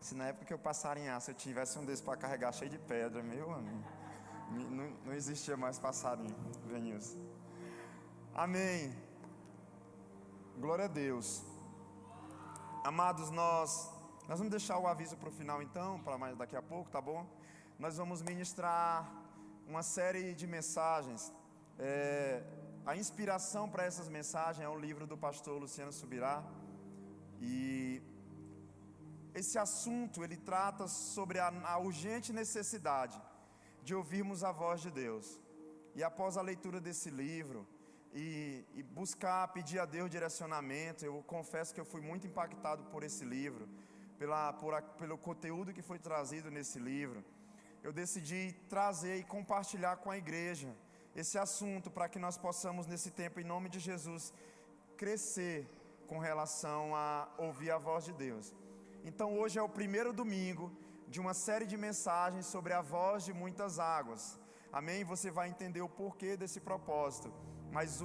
Se na época que eu passarinhasse eu tivesse um desses para carregar cheio de pedra, meu amigo, não existia mais passarinho, Venilson. Amém. Glória a Deus. Amados, nós vamos deixar o aviso para o final então, para mais daqui a pouco, tá bom? Nós vamos ministrar uma série de mensagens. A inspiração para essas mensagens é o livro do pastor Luciano Subirá. E esse assunto, ele trata sobre a urgente necessidade de ouvirmos a voz de Deus. E após a leitura desse livro e buscar, pedir a Deus direcionamento, eu confesso que eu fui muito impactado por esse livro, pelo conteúdo que foi trazido nesse livro. Eu decidi trazer e compartilhar com a igreja esse assunto para que nós possamos nesse tempo, em nome de Jesus, crescer com relação a ouvir a voz de Deus. Então hoje é o primeiro domingo de uma série de mensagens sobre a voz de muitas águas. Amém? Você vai entender o porquê desse propósito. Mas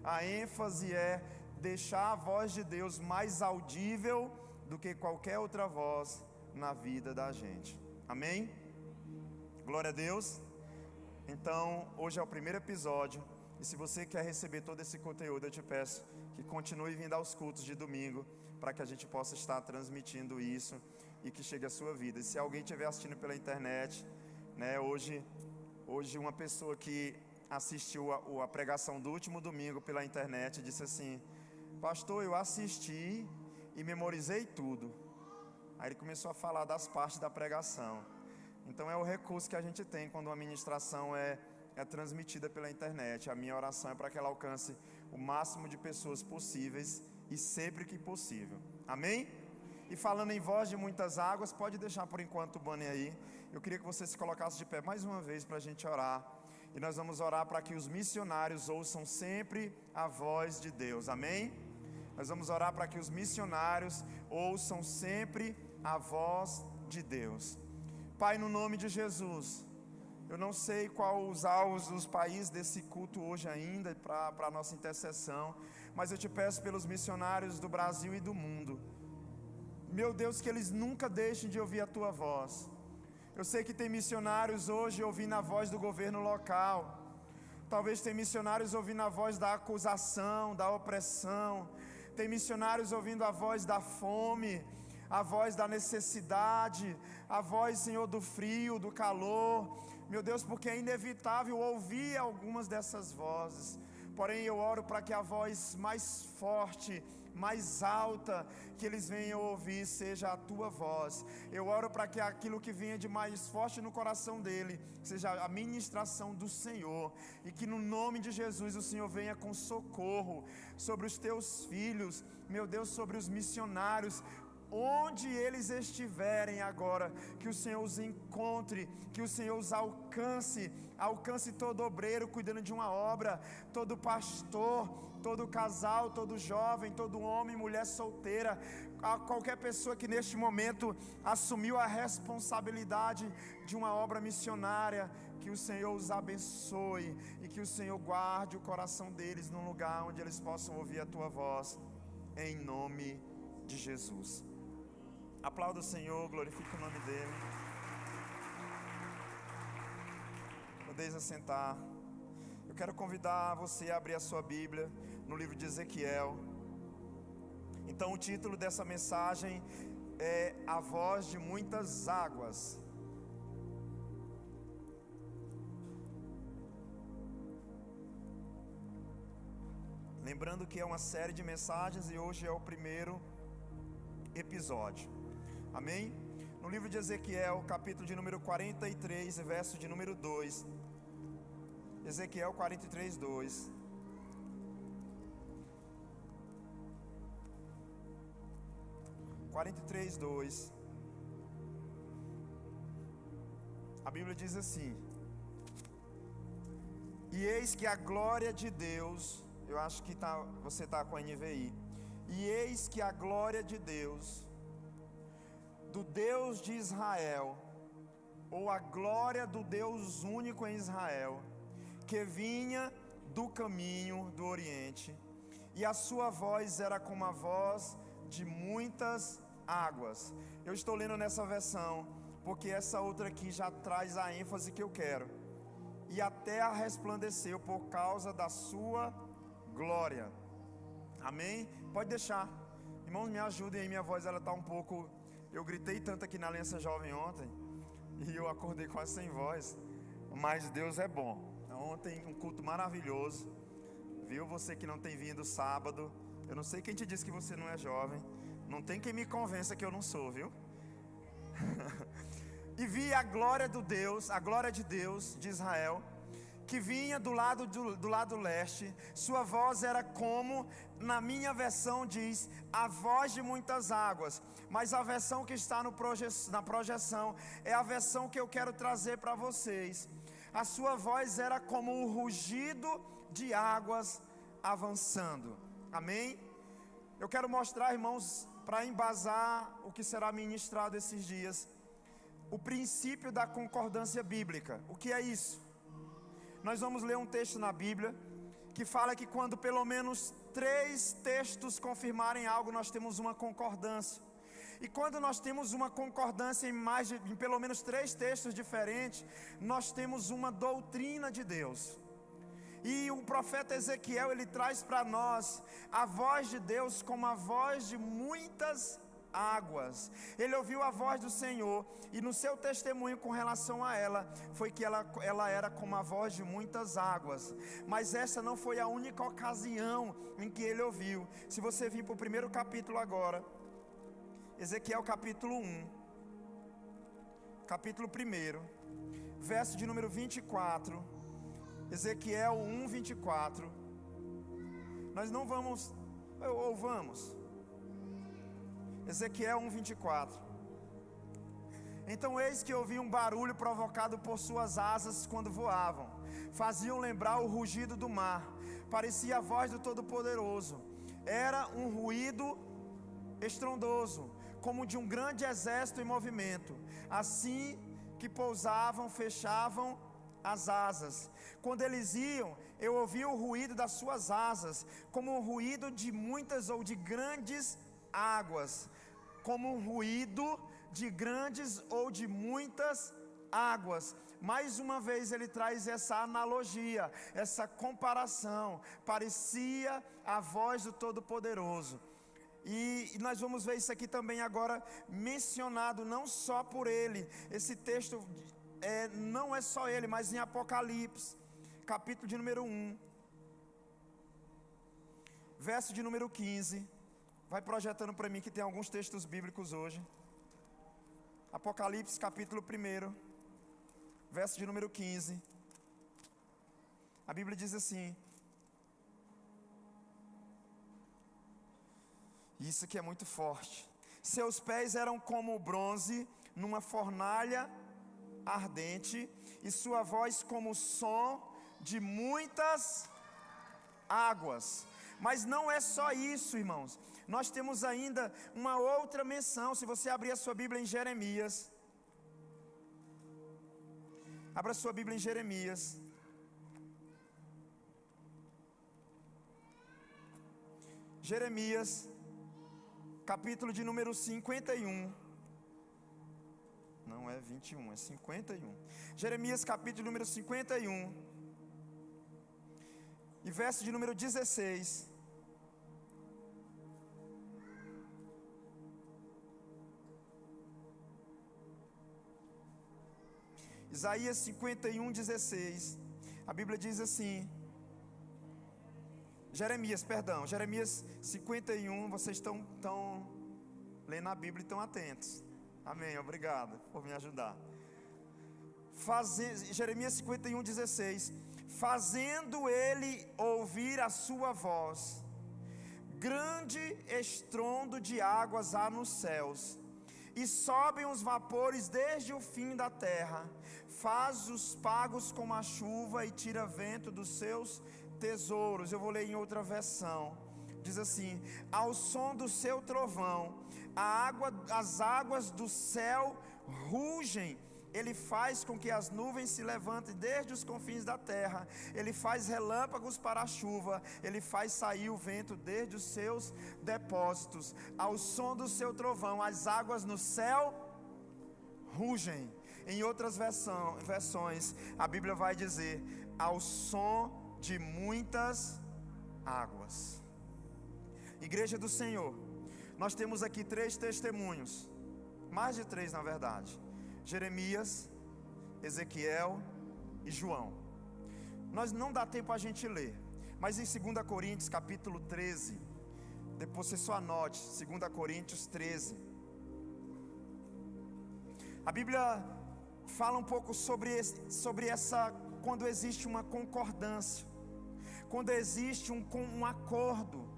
a ênfase é deixar a voz de Deus mais audível do que qualquer outra voz na vida da gente. Amém? Glória a Deus. Então hoje é o primeiro episódio. E se você quer receber todo esse conteúdo, eu te peço que continue vindo aos cultos de domingo, para que a gente possa estar transmitindo isso e que chegue à sua vida. E se alguém estiver assistindo pela internet, né, hoje uma pessoa que assistiu a pregação do último domingo pela internet disse assim: pastor, eu assisti e memorizei tudo. Aí ele começou a falar das partes da pregação. Então é o recurso que a gente tem quando uma ministração é transmitida pela internet. A minha oração é para que ela alcance o máximo de pessoas possíveis e sempre que possível. Amém? E falando em voz de muitas águas, pode deixar por enquanto o banner aí. Eu queria que você se colocasse de pé mais uma vez para a gente orar. E nós vamos orar para que os missionários ouçam sempre a voz de Deus. Amém? Nós vamos orar para que os missionários ouçam sempre a voz de Deus. Pai, no nome de Jesus, eu não sei qual os alvos dos países desse culto hoje ainda para a nossa intercessão, mas eu te peço pelos missionários do Brasil e do mundo. Meu Deus, que eles nunca deixem de ouvir a tua voz. Eu sei que tem missionários hoje ouvindo a voz do governo local. Talvez tem missionários ouvindo a voz da acusação, da opressão. Tem missionários ouvindo a voz da fome, a voz da necessidade, a voz, Senhor, do frio, do calor. Meu Deus, porque é inevitável ouvir algumas dessas vozes. Porém, eu oro para que a voz mais forte, mais alta, que eles venham ouvir, seja a tua voz. Eu oro para que aquilo que venha de mais forte no coração dele, seja a ministração do Senhor. E que no nome de Jesus o Senhor venha com socorro sobre os teus filhos, meu Deus, sobre os missionários, onde eles estiverem agora, que o Senhor os encontre, que o Senhor os alcance todo obreiro cuidando de uma obra, todo pastor, todo casal, todo jovem, todo homem, mulher solteira, qualquer pessoa que neste momento assumiu a responsabilidade de uma obra missionária, que o Senhor os abençoe e que o Senhor guarde o coração deles num lugar onde eles possam ouvir a tua voz, em nome de Jesus. Aplauda o Senhor, glorifique o nome dele. Podeis assentar. Eu quero convidar você a abrir a sua Bíblia no livro de Ezequiel. Então o título dessa mensagem é A Voz de Muitas Águas. Lembrando que é uma série de mensagens e hoje é o primeiro episódio. Amém? No livro de Ezequiel, capítulo de número 43, verso de número 2. Ezequiel 43, 2. A Bíblia diz assim: e eis que a glória de Deus, eu acho que você está com a NVI. E eis que a glória de Deus, do Deus de Israel, ou a glória do Deus único em Israel, que vinha do caminho do Oriente, e a sua voz era como a voz de muitas águas. Eu estou lendo nessa versão, porque essa outra aqui já traz a ênfase que eu quero. E a terra resplandeceu por causa da sua glória. Amém? Pode deixar. Irmãos, me ajudem aí, minha voz ela está um pouco... Eu gritei tanto aqui na Aliança Jovem ontem, e eu acordei quase sem voz, mas Deus é bom. Ontem um culto maravilhoso, viu? Você que não tem vindo sábado, eu não sei quem te disse que você não é jovem, não tem quem me convença que eu não sou, viu? E vi a glória de Deus de Israel, que vinha do lado leste. Sua voz era como, na minha versão diz, a voz de muitas águas, mas a versão que está na projeção é a versão que eu quero trazer para vocês. A sua voz era como o rugido de águas avançando. Amém? Eu quero mostrar, irmãos, para embasar o que será ministrado esses dias, o princípio da concordância bíblica. O que é isso? Nós vamos ler um texto na Bíblia que fala que quando pelo menos 3 textos confirmarem algo, nós temos uma concordância. E quando nós temos uma concordância em pelo menos 3 textos diferentes, nós temos uma doutrina de Deus. E o profeta Ezequiel, ele traz para nós a voz de Deus como a voz de muitas águas. Ele ouviu a voz do Senhor, e no seu testemunho com relação a ela, foi que ela era como a voz de muitas águas. Mas essa não foi a única ocasião em que ele ouviu. Se você vir para o primeiro capítulo agora, Ezequiel capítulo 1, capítulo 1, verso de número 24, Ezequiel 1, 24, nós não vamos, ou vamos, Ezequiel 1, 24. Então eis que ouvi um barulho provocado por suas asas quando voavam, faziam lembrar o rugido do mar, parecia a voz do Todo-Poderoso, era um ruído estrondoso, como de um grande exército em movimento, assim que pousavam, fechavam as asas. Quando eles iam, eu ouvi o ruído das suas asas, como o ruído de muitas ou de grandes águas, como um ruído de grandes ou de muitas águas. Mais uma vez ele traz essa analogia, essa comparação, parecia a voz do Todo-Poderoso. E nós vamos ver isso aqui também agora mencionado não só por ele. Esse texto não é só ele, mas em Apocalipse, capítulo de número 1, verso de número 15. Vai projetando para mim que tem alguns textos bíblicos hoje. Apocalipse capítulo 1, verso de número 15. A Bíblia diz assim: isso aqui é muito forte. Seus pés eram como o bronze numa fornalha ardente, e sua voz como o som de muitas águas. Mas não é só isso, irmãos. Nós temos ainda uma outra menção. Se você abrir a sua Bíblia em Jeremias, abra sua Bíblia em Jeremias, capítulo de número 51. Não é 21, é 51. Jeremias capítulo número 51, e verso de número 16. Isaías 51, 16. A Bíblia diz assim, Jeremias 51, vocês estão lendo a Bíblia e estão atentos. Amém, obrigado por me ajudar. Jeremias 51, 16. Fazendo ele ouvir a sua voz, grande estrondo de águas há nos céus, e sobem os vapores desde o fim da terra. Faz os pagos como a chuva e tira vento dos seus tesouros. Eu vou ler em outra versão. Diz assim: ao som do seu trovão, as águas do céu rugem Ele faz com que as nuvens se levantem desde os confins da terra. Ele faz relâmpagos para a chuva. Ele faz sair o vento desde os seus depósitos. Ao som do seu trovão, as águas no céu rugem. Em outras versões, a Bíblia vai dizer: ao som de muitas águas. Igreja do Senhor, nós temos aqui 3 testemunhos. Mais de 3 na verdade. Jeremias, Ezequiel e João. Nós não dá tempo a gente ler, mas em 2 Coríntios capítulo 13, depois você só anote, 2 Coríntios 13. A Bíblia fala um pouco sobre essa, quando existe uma concordância, quando existe um acordo.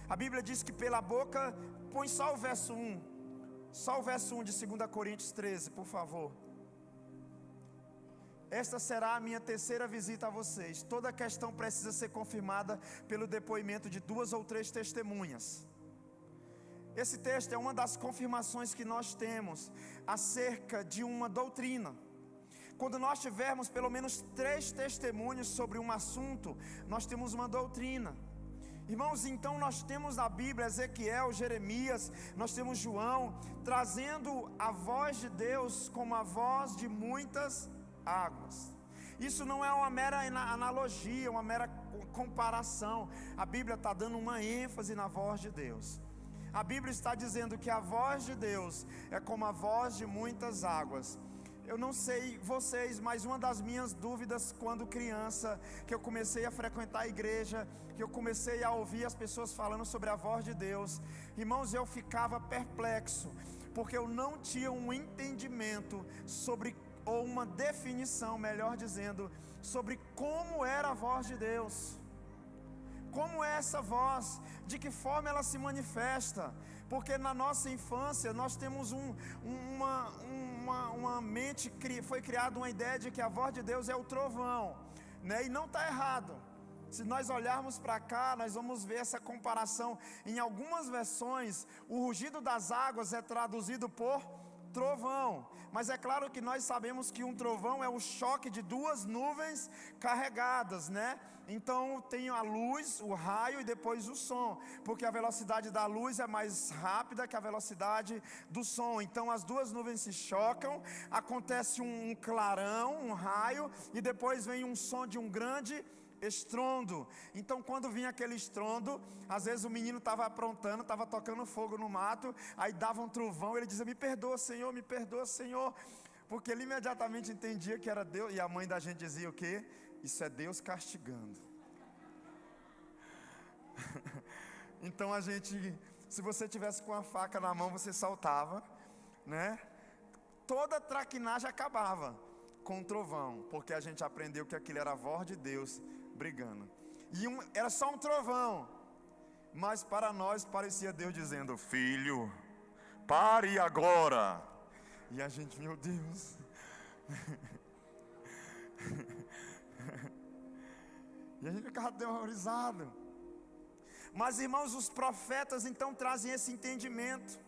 A Bíblia diz que pela boca, põe só o verso 1. Só o verso 1 de 2 Coríntios 13, por favor. Esta será a minha terceira visita a vocês. Toda questão precisa ser confirmada pelo depoimento de 2 ou 3 testemunhas. Esse texto é uma das confirmações que nós temos acerca de uma doutrina. Quando nós tivermos pelo menos 3 testemunhos sobre um assunto, nós temos uma doutrina. Irmãos, então nós temos na Bíblia Ezequiel, Jeremias, nós temos João, trazendo a voz de Deus como a voz de muitas águas. Isso não é uma mera analogia, uma mera comparação. A Bíblia está dando uma ênfase na voz de Deus. A Bíblia está dizendo que a voz de Deus é como a voz de muitas águas. Eu não sei vocês, mas uma das minhas dúvidas quando criança, que eu comecei a frequentar a igreja, que eu comecei a ouvir as pessoas falando sobre a voz de Deus, irmãos, eu ficava perplexo, porque eu não tinha um entendimento sobre, ou uma definição, melhor dizendo, sobre como era a voz de Deus. Como é essa voz? De que forma ela se manifesta? Porque na nossa infância nós temos uma mente, foi criada uma ideia de que a voz de Deus é o trovão, né? E não está errado. Se nós olharmos para cá, nós vamos ver essa comparação. Em algumas versões, o rugido das águas é traduzido por trovão, mas é claro que nós sabemos que um trovão é o choque de 2 nuvens carregadas, né? Então tem a luz, o raio e depois o som, porque a velocidade da luz é mais rápida que a velocidade do som. Então as 2 nuvens se chocam, acontece um clarão, um raio, e depois vem um som de um grande estrondo. Então quando vinha aquele estrondo, às vezes o menino estava aprontando, estava tocando fogo no mato, aí dava um trovão, ele dizia: me perdoa Senhor, porque ele imediatamente entendia que era Deus. E a mãe da gente dizia o quê? Isso é Deus castigando. Então a gente, se você tivesse com a faca na mão, você saltava, né? Toda a traquinagem acabava com um trovão, porque a gente aprendeu que aquilo era a voz de Deus brigando. E era só um trovão, mas para nós parecia Deus dizendo: filho, pare agora. E a gente, meu Deus. E a gente ficava aterrorizado. Mas irmãos, os profetas então trazem esse entendimento,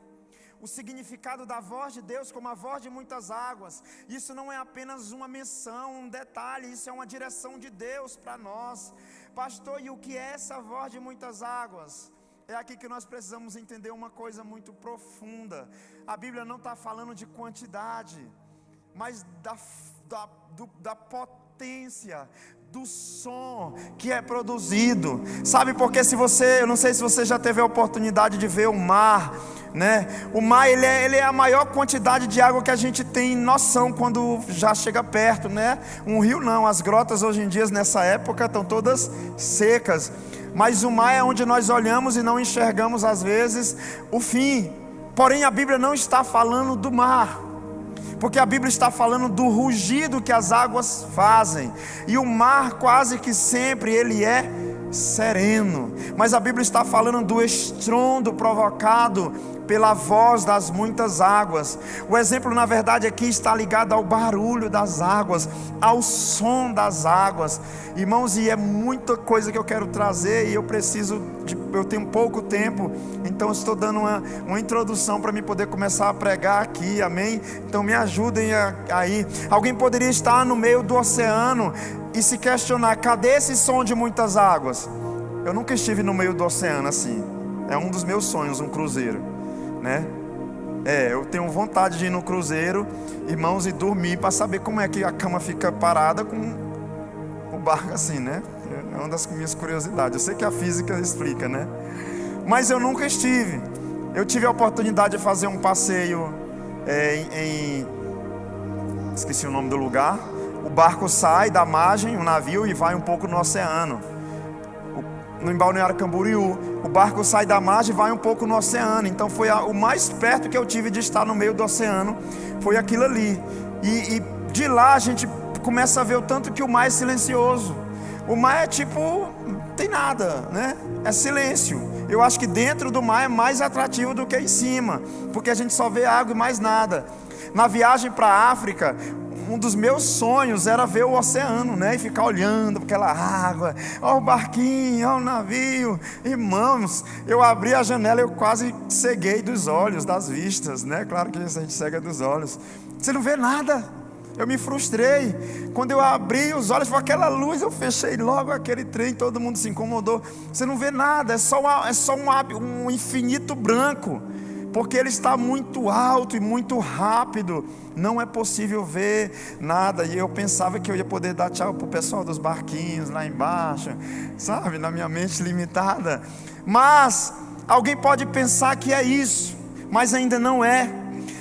o significado da voz de Deus como a voz de muitas águas. Isso não é apenas uma menção, um detalhe, isso é uma direção de Deus para nós. Pastor, e o que é essa voz de muitas águas? É aqui que nós precisamos entender uma coisa muito profunda. A Bíblia não está falando de quantidade, mas da potência, do som que é produzido. Sabe, porque eu não sei se você já teve a oportunidade de ver o mar, né? O mar, ele é a maior quantidade de água que a gente tem noção quando já chega perto, né? Um rio não, as grotas hoje em dia nessa época estão todas secas, mas o mar é onde nós olhamos e não enxergamos às vezes o fim. Porém a Bíblia não está falando do mar, porque a Bíblia está falando do rugido que as águas fazem. E o mar quase que sempre ele é sereno, mas a Bíblia está falando do estrondo provocado pela voz das muitas águas. O exemplo, na verdade, aqui está ligado ao barulho das águas, ao som das águas. Irmãos, e é muita coisa que eu quero trazer, e eu tenho pouco tempo, então eu estou dando uma introdução para me poder começar a pregar aqui, amém? Então me ajudem aí. Alguém poderia estar no meio do oceano e se questionar: cadê esse som de muitas águas? Eu nunca estive no meio do oceano assim. É um dos meus sonhos, um cruzeiro, né? Eu tenho vontade de ir no cruzeiro, irmãos, e dormir para saber como é que a cama fica parada com o barco assim, né? É uma das minhas curiosidades. Eu sei que a física explica, né? Mas eu nunca estive. Eu tive a oportunidade de fazer um passeio esqueci o nome do lugar. O barco sai da margem, o navio, e vai um pouco no oceano. No Balneário Camboriú, o barco sai da margem e vai um pouco no oceano. Então foi o mais perto que eu tive de estar no meio do oceano, foi aquilo ali. E de lá a gente começa a ver o tanto que o mar é silencioso. O mar é tipo, não tem nada, né? É silêncio. Eu acho que dentro do mar é mais atrativo do que em cima, porque a gente só vê água e mais nada. Na viagem para a África, um dos meus sonhos era ver o oceano, né? E ficar olhando aquela água, ó o barquinho, ó o navio. Irmãos, eu abri a janela e eu quase ceguei dos olhos, das vistas, né? Claro que a gente cega dos olhos. Você não vê nada. Eu me frustrei. Quando eu abri os olhos, foi aquela luz, eu fechei logo aquele trem, todo mundo se incomodou. Você não vê nada, é só um infinito branco, porque ele está muito alto e muito rápido. Não é possível ver nada. E eu pensava que eu ia poder dar tchau para o pessoal dos barquinhos lá embaixo, sabe, na minha mente limitada. Mas alguém pode pensar que é isso, mas ainda não é.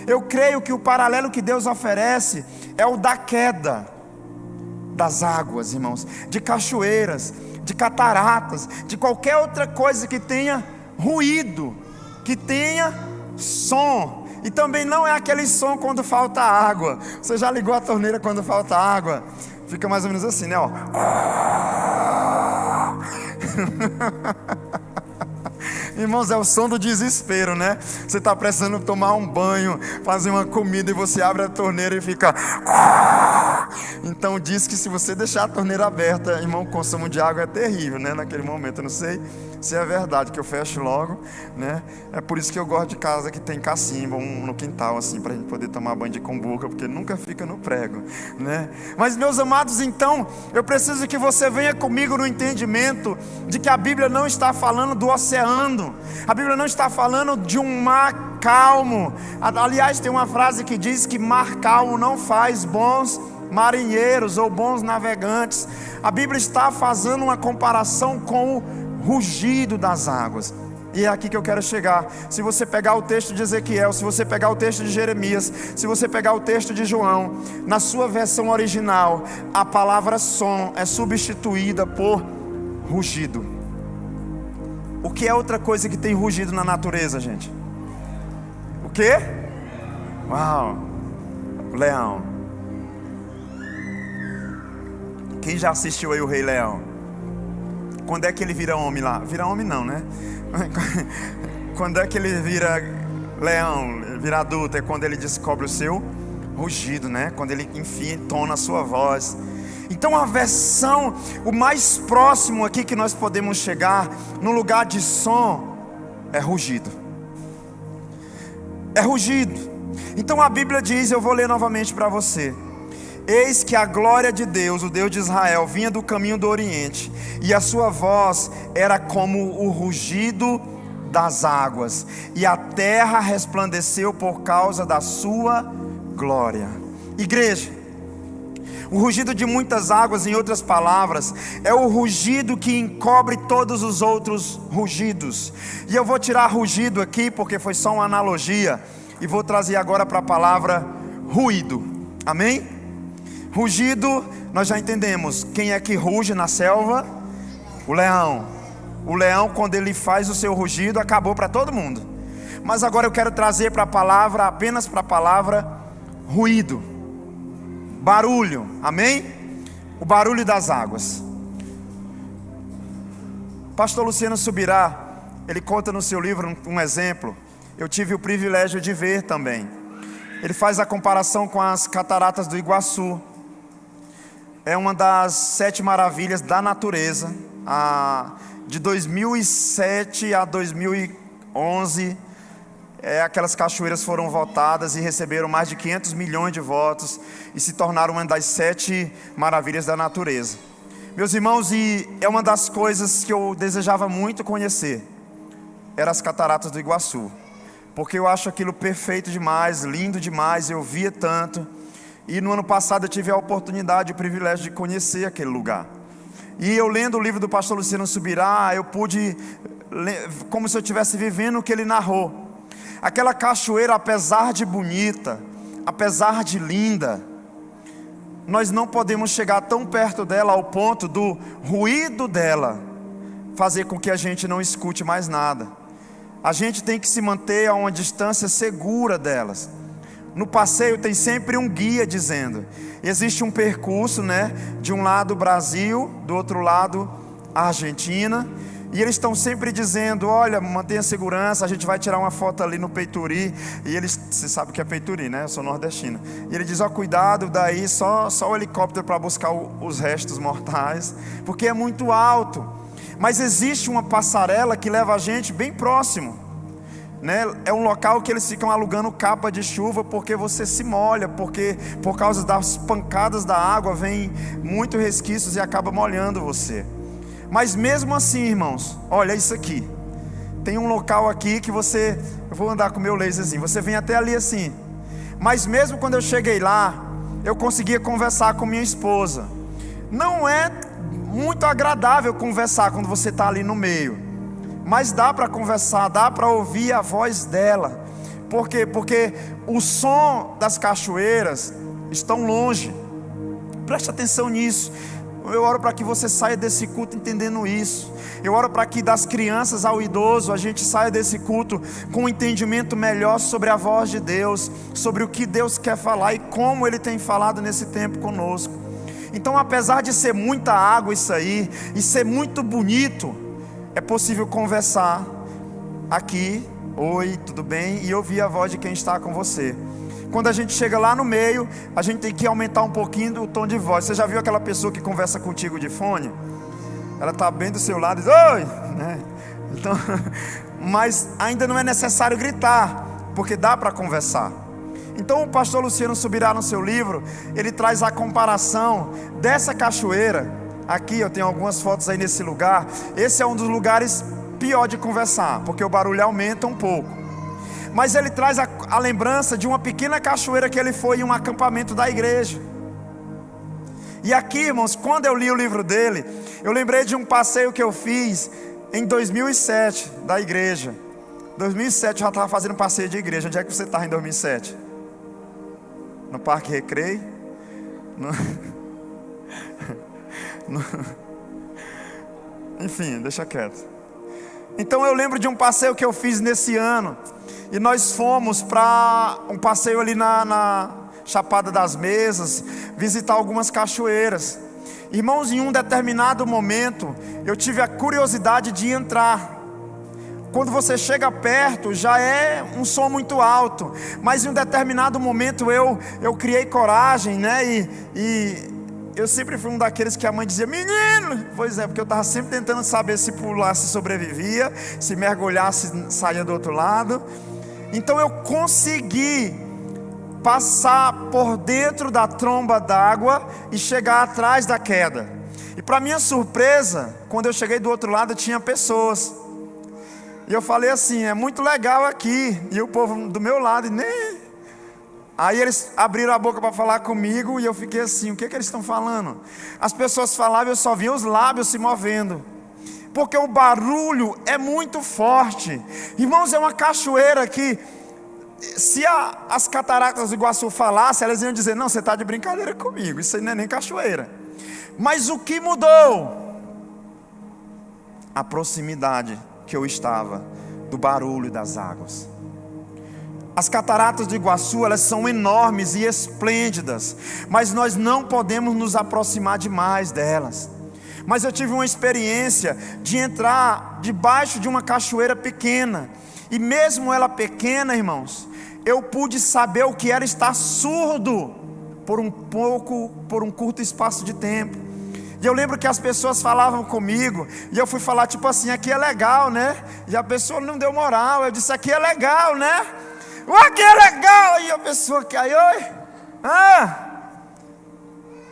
Eu creio que o paralelo que Deus oferece é o da queda das águas, irmãos, de cachoeiras, de cataratas, de qualquer outra coisa que tenha ruído, que tenha som. E também não é aquele som quando falta água. Você já ligou a torneira quando falta água? Fica mais ou menos assim, né? Ó. Irmãos, é o som do desespero, né? Você está precisando tomar um banho, fazer uma comida, e você abre a torneira e fica... Então diz que se você deixar a torneira aberta, irmão, o consumo de água é terrível, né? Naquele momento, eu não sei se é verdade, que eu fecho logo, né? É por isso que eu gosto de casa que tem cacimba, no quintal, assim, para a gente poder tomar banho de cumbuca, porque nunca fica no prego, né? Mas, meus amados, então, eu preciso que você venha comigo no entendimento de que a Bíblia não está falando do oceano, a Bíblia não está falando de um mar calmo. Aliás, tem uma frase que diz que mar calmo não faz bons marinheiros ou bons navegantes. A Bíblia está fazendo uma comparação com o rugido das águas. E é aqui que eu quero chegar. Se você pegar o texto de Ezequiel, se você pegar o texto de Jeremias, se você pegar o texto de João, na sua versão original, a palavra som é substituída por rugido. O que é outra coisa que tem rugido na natureza, gente? O quê? Uau! O leão. Quem já assistiu aí o Rei Leão? Quando é que ele vira homem lá? Vira homem não, né? Quando é que ele vira leão, vira adulto? É quando ele descobre o seu rugido, né? Quando ele, enfim, entona a sua voz. Então a versão, o mais próximo aqui que nós podemos chegar no lugar de som é rugido. É rugido. Então a Bíblia diz, eu vou ler novamente para você: eis que a glória de Deus, o Deus de Israel, vinha do caminho do Oriente, e a sua voz era como o rugido das águas, e a terra resplandeceu por causa da sua glória. Igreja, o rugido de muitas águas, em outras palavras, é o rugido que encobre todos os outros rugidos. E eu vou tirar rugido aqui porque foi só uma analogia, e vou trazer agora para a palavra ruído. Amém? Rugido, nós já entendemos. Quem é que ruge na selva? O leão. O leão, quando ele faz o seu rugido, acabou para todo mundo. Mas agora eu quero trazer para a palavra, apenas para a palavra ruído, barulho. Amém? O barulho das águas. Pastor Luciano Subirá, ele conta no seu livro um exemplo. eu tive o privilégio de ver também. Ele faz a comparação com as cataratas do Iguaçu. É uma das 7 maravilhas da natureza. De 2007 a 2011, aquelas cachoeiras foram votadas e receberam mais de 500 milhões de votos e se tornaram uma das 7 maravilhas da natureza. Meus irmãos, e é uma das coisas que eu desejava muito conhecer, eram as cataratas do Iguaçu, porque eu acho aquilo perfeito demais, lindo demais, eu via tanto. E no ano passado eu tive a oportunidade e o privilégio de conhecer aquele lugar. E eu lendo o livro do pastor Luciano Subirá, eu pude, como se eu estivesse vivendo o que ele narrou. Aquela cachoeira, apesar de bonita, apesar de linda, nós não podemos chegar tão perto dela ao ponto do ruído dela fazer com que a gente não escute mais nada. A gente tem que se manter a uma distância segura delas. No passeio tem sempre um guia dizendo, existe um percurso, de um lado Brasil, do outro lado Argentina, e eles estão sempre dizendo, olha, mantenha segurança, a gente vai tirar uma foto ali no Peituri, e você sabe o que é Peituri, eu sou nordestino, e ele diz, cuidado, daí só o helicóptero para buscar os restos mortais, porque é muito alto, mas existe uma passarela que leva a gente bem próximo. É um local que eles ficam alugando capa de chuva, porque você se molha, porque por causa das pancadas da água vem muito resquícios e acaba molhando você. Mas mesmo assim, irmãos, olha isso aqui, tem um local aqui que eu vou andar com o meu laserzinho, você vem até ali assim, mas mesmo quando eu cheguei lá, eu conseguia conversar com minha esposa. Não é muito agradável conversar quando você está ali no meio, mas dá para conversar, dá para ouvir a voz dela. Por quê? Porque o som das cachoeiras estão longe. Preste atenção nisso. Eu oro para que você saia desse culto entendendo isso. Eu oro para que das crianças ao idoso a gente saia desse culto com um entendimento melhor sobre a voz de Deus, sobre o que Deus quer falar e como Ele tem falado nesse tempo conosco. Então, apesar de ser muita água isso aí, e ser muito bonito, é possível conversar aqui, oi, tudo bem? E ouvir a voz de quem está com você. Quando a gente chega lá no meio, a gente tem que aumentar um pouquinho o tom de voz. Você já viu aquela pessoa que conversa contigo de fone? Ela está bem do seu lado e diz, oi! Então, mas ainda não é necessário gritar, porque dá para conversar. Então o pastor Luciano Subirá no seu livro, ele traz a comparação dessa cachoeira. Aqui eu tenho algumas fotos aí nesse lugar. Esse é um dos lugares pior de conversar, porque o barulho aumenta um pouco. Mas ele traz a lembrança de uma pequena cachoeira que ele foi em um acampamento da igreja. E aqui, irmãos, quando eu li o livro dele, eu lembrei de um passeio que eu fiz em 2007 da igreja. 2007 eu já estava fazendo um passeio de igreja. Onde é que você estava em 2007? No Parque Recreio? Enfim, deixa quieto. Então eu lembro de um passeio que eu fiz nesse ano. E nós fomos para um passeio ali na Chapada das Mesas, visitar algumas cachoeiras. Irmãos, em um determinado momento, eu tive a curiosidade de entrar. Quando você chega perto, já é um som muito alto. Mas em um determinado momento eu criei coragem, E eu sempre fui um daqueles que a mãe dizia, menino! Pois é, porque eu estava sempre tentando saber se pulasse sobrevivia, se mergulhasse saía do outro lado. Então eu consegui passar por dentro da tromba d'água e chegar atrás da queda. E para minha surpresa, quando eu cheguei do outro lado tinha pessoas. E eu falei assim, é muito legal aqui. E o povo do meu lado, nem... Aí eles abriram a boca para falar comigo e eu fiquei assim, o que eles estão falando? As pessoas falavam e eu só via os lábios se movendo. Porque o barulho é muito forte. Irmãos, é uma cachoeira que, se as cataratas do Iguaçu falassem, elas iam dizer, não, você está de brincadeira comigo, isso aí não é nem cachoeira. Mas o que mudou? A proximidade que eu estava do barulho das águas. As cataratas do Iguaçu, elas são enormes e esplêndidas, mas nós não podemos nos aproximar demais delas. Mas eu tive uma experiência de entrar debaixo de uma cachoeira pequena, E mesmo ela pequena, irmãos, eu pude saber o que era estar surdo por um curto espaço de tempo. E eu lembro que as pessoas falavam comigo, e eu fui falar tipo assim, aqui é legal, né? E a pessoa não deu moral, eu disse, aqui é legal, né? Aqui é legal! E a pessoa caiu,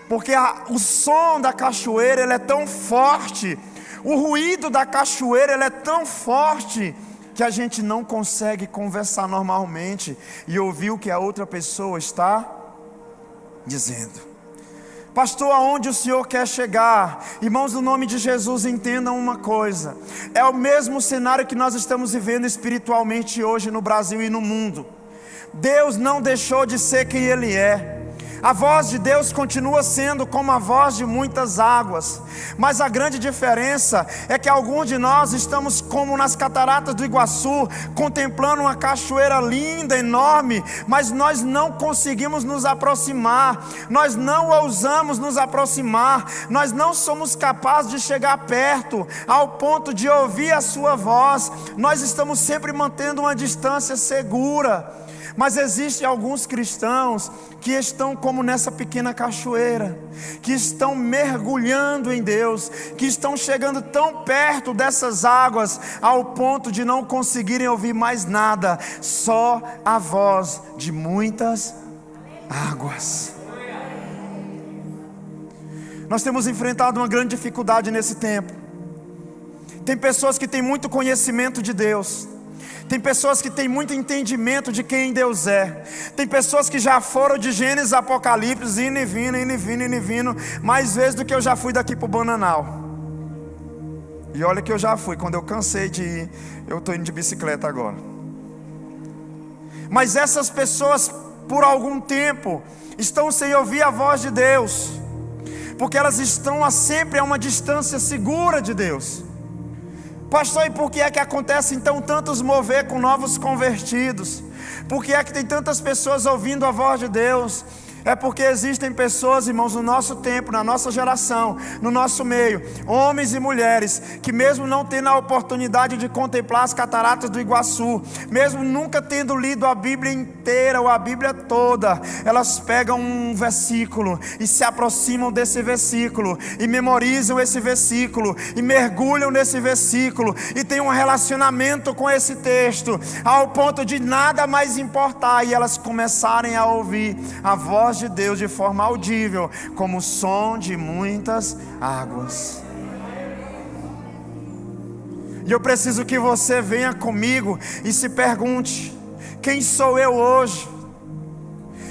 porque o som da cachoeira ele é tão forte, o ruído da cachoeira ele é tão forte, que a gente não consegue conversar normalmente e ouvir o que a outra pessoa está dizendo. Pastor, aonde o Senhor quer chegar? Irmãos, no nome de Jesus, entendam uma coisa: é o mesmo cenário que nós estamos vivendo espiritualmente hoje no Brasil e no mundo. Deus não deixou de ser quem Ele é. A voz de Deus continua sendo como a voz de muitas águas, mas a grande diferença é que alguns de nós estamos como nas cataratas do Iguaçu, contemplando uma cachoeira linda, enorme, mas nós não conseguimos nos aproximar, nós não ousamos nos aproximar, nós não somos capazes de chegar perto, ao ponto de ouvir a sua voz, nós estamos sempre mantendo uma distância segura. Mas existem alguns cristãos que estão como nessa pequena cachoeira, que estão mergulhando em Deus, que estão chegando tão perto dessas águas, ao ponto de não conseguirem ouvir mais nada, só a voz de muitas águas. Nós temos enfrentado uma grande dificuldade nesse tempo. Tem pessoas que têm muito conhecimento de Deus, tem pessoas que têm muito entendimento de quem Deus é. Tem pessoas que já foram de Gênesis a Apocalipse, indo e vindo, mais vezes do que eu já fui daqui para o Bananal. E olha que eu já fui, quando eu cansei de ir, eu estou indo de bicicleta agora. Mas essas pessoas, por algum tempo, estão sem ouvir a voz de Deus, porque elas estão sempre a uma distância segura de Deus. Pastor, e por que é que acontece então tantos mover com novos convertidos? Por que é que tem tantas pessoas ouvindo a voz de Deus? É porque existem pessoas, irmãos, no nosso tempo, na nossa geração, no nosso meio, homens e mulheres, que mesmo não tendo a oportunidade de contemplar as cataratas do Iguaçu, mesmo nunca tendo lido a Bíblia inteira ou a Bíblia toda, elas pegam um versículo e se aproximam desse versículo, e memorizam esse versículo, e mergulham nesse versículo, e têm um relacionamento com esse texto, ao ponto de nada mais importar, e elas começarem a ouvir a voz de Deus de forma audível, como o som de muitas águas. E eu preciso que você venha comigo e se pergunte: quem sou eu hoje?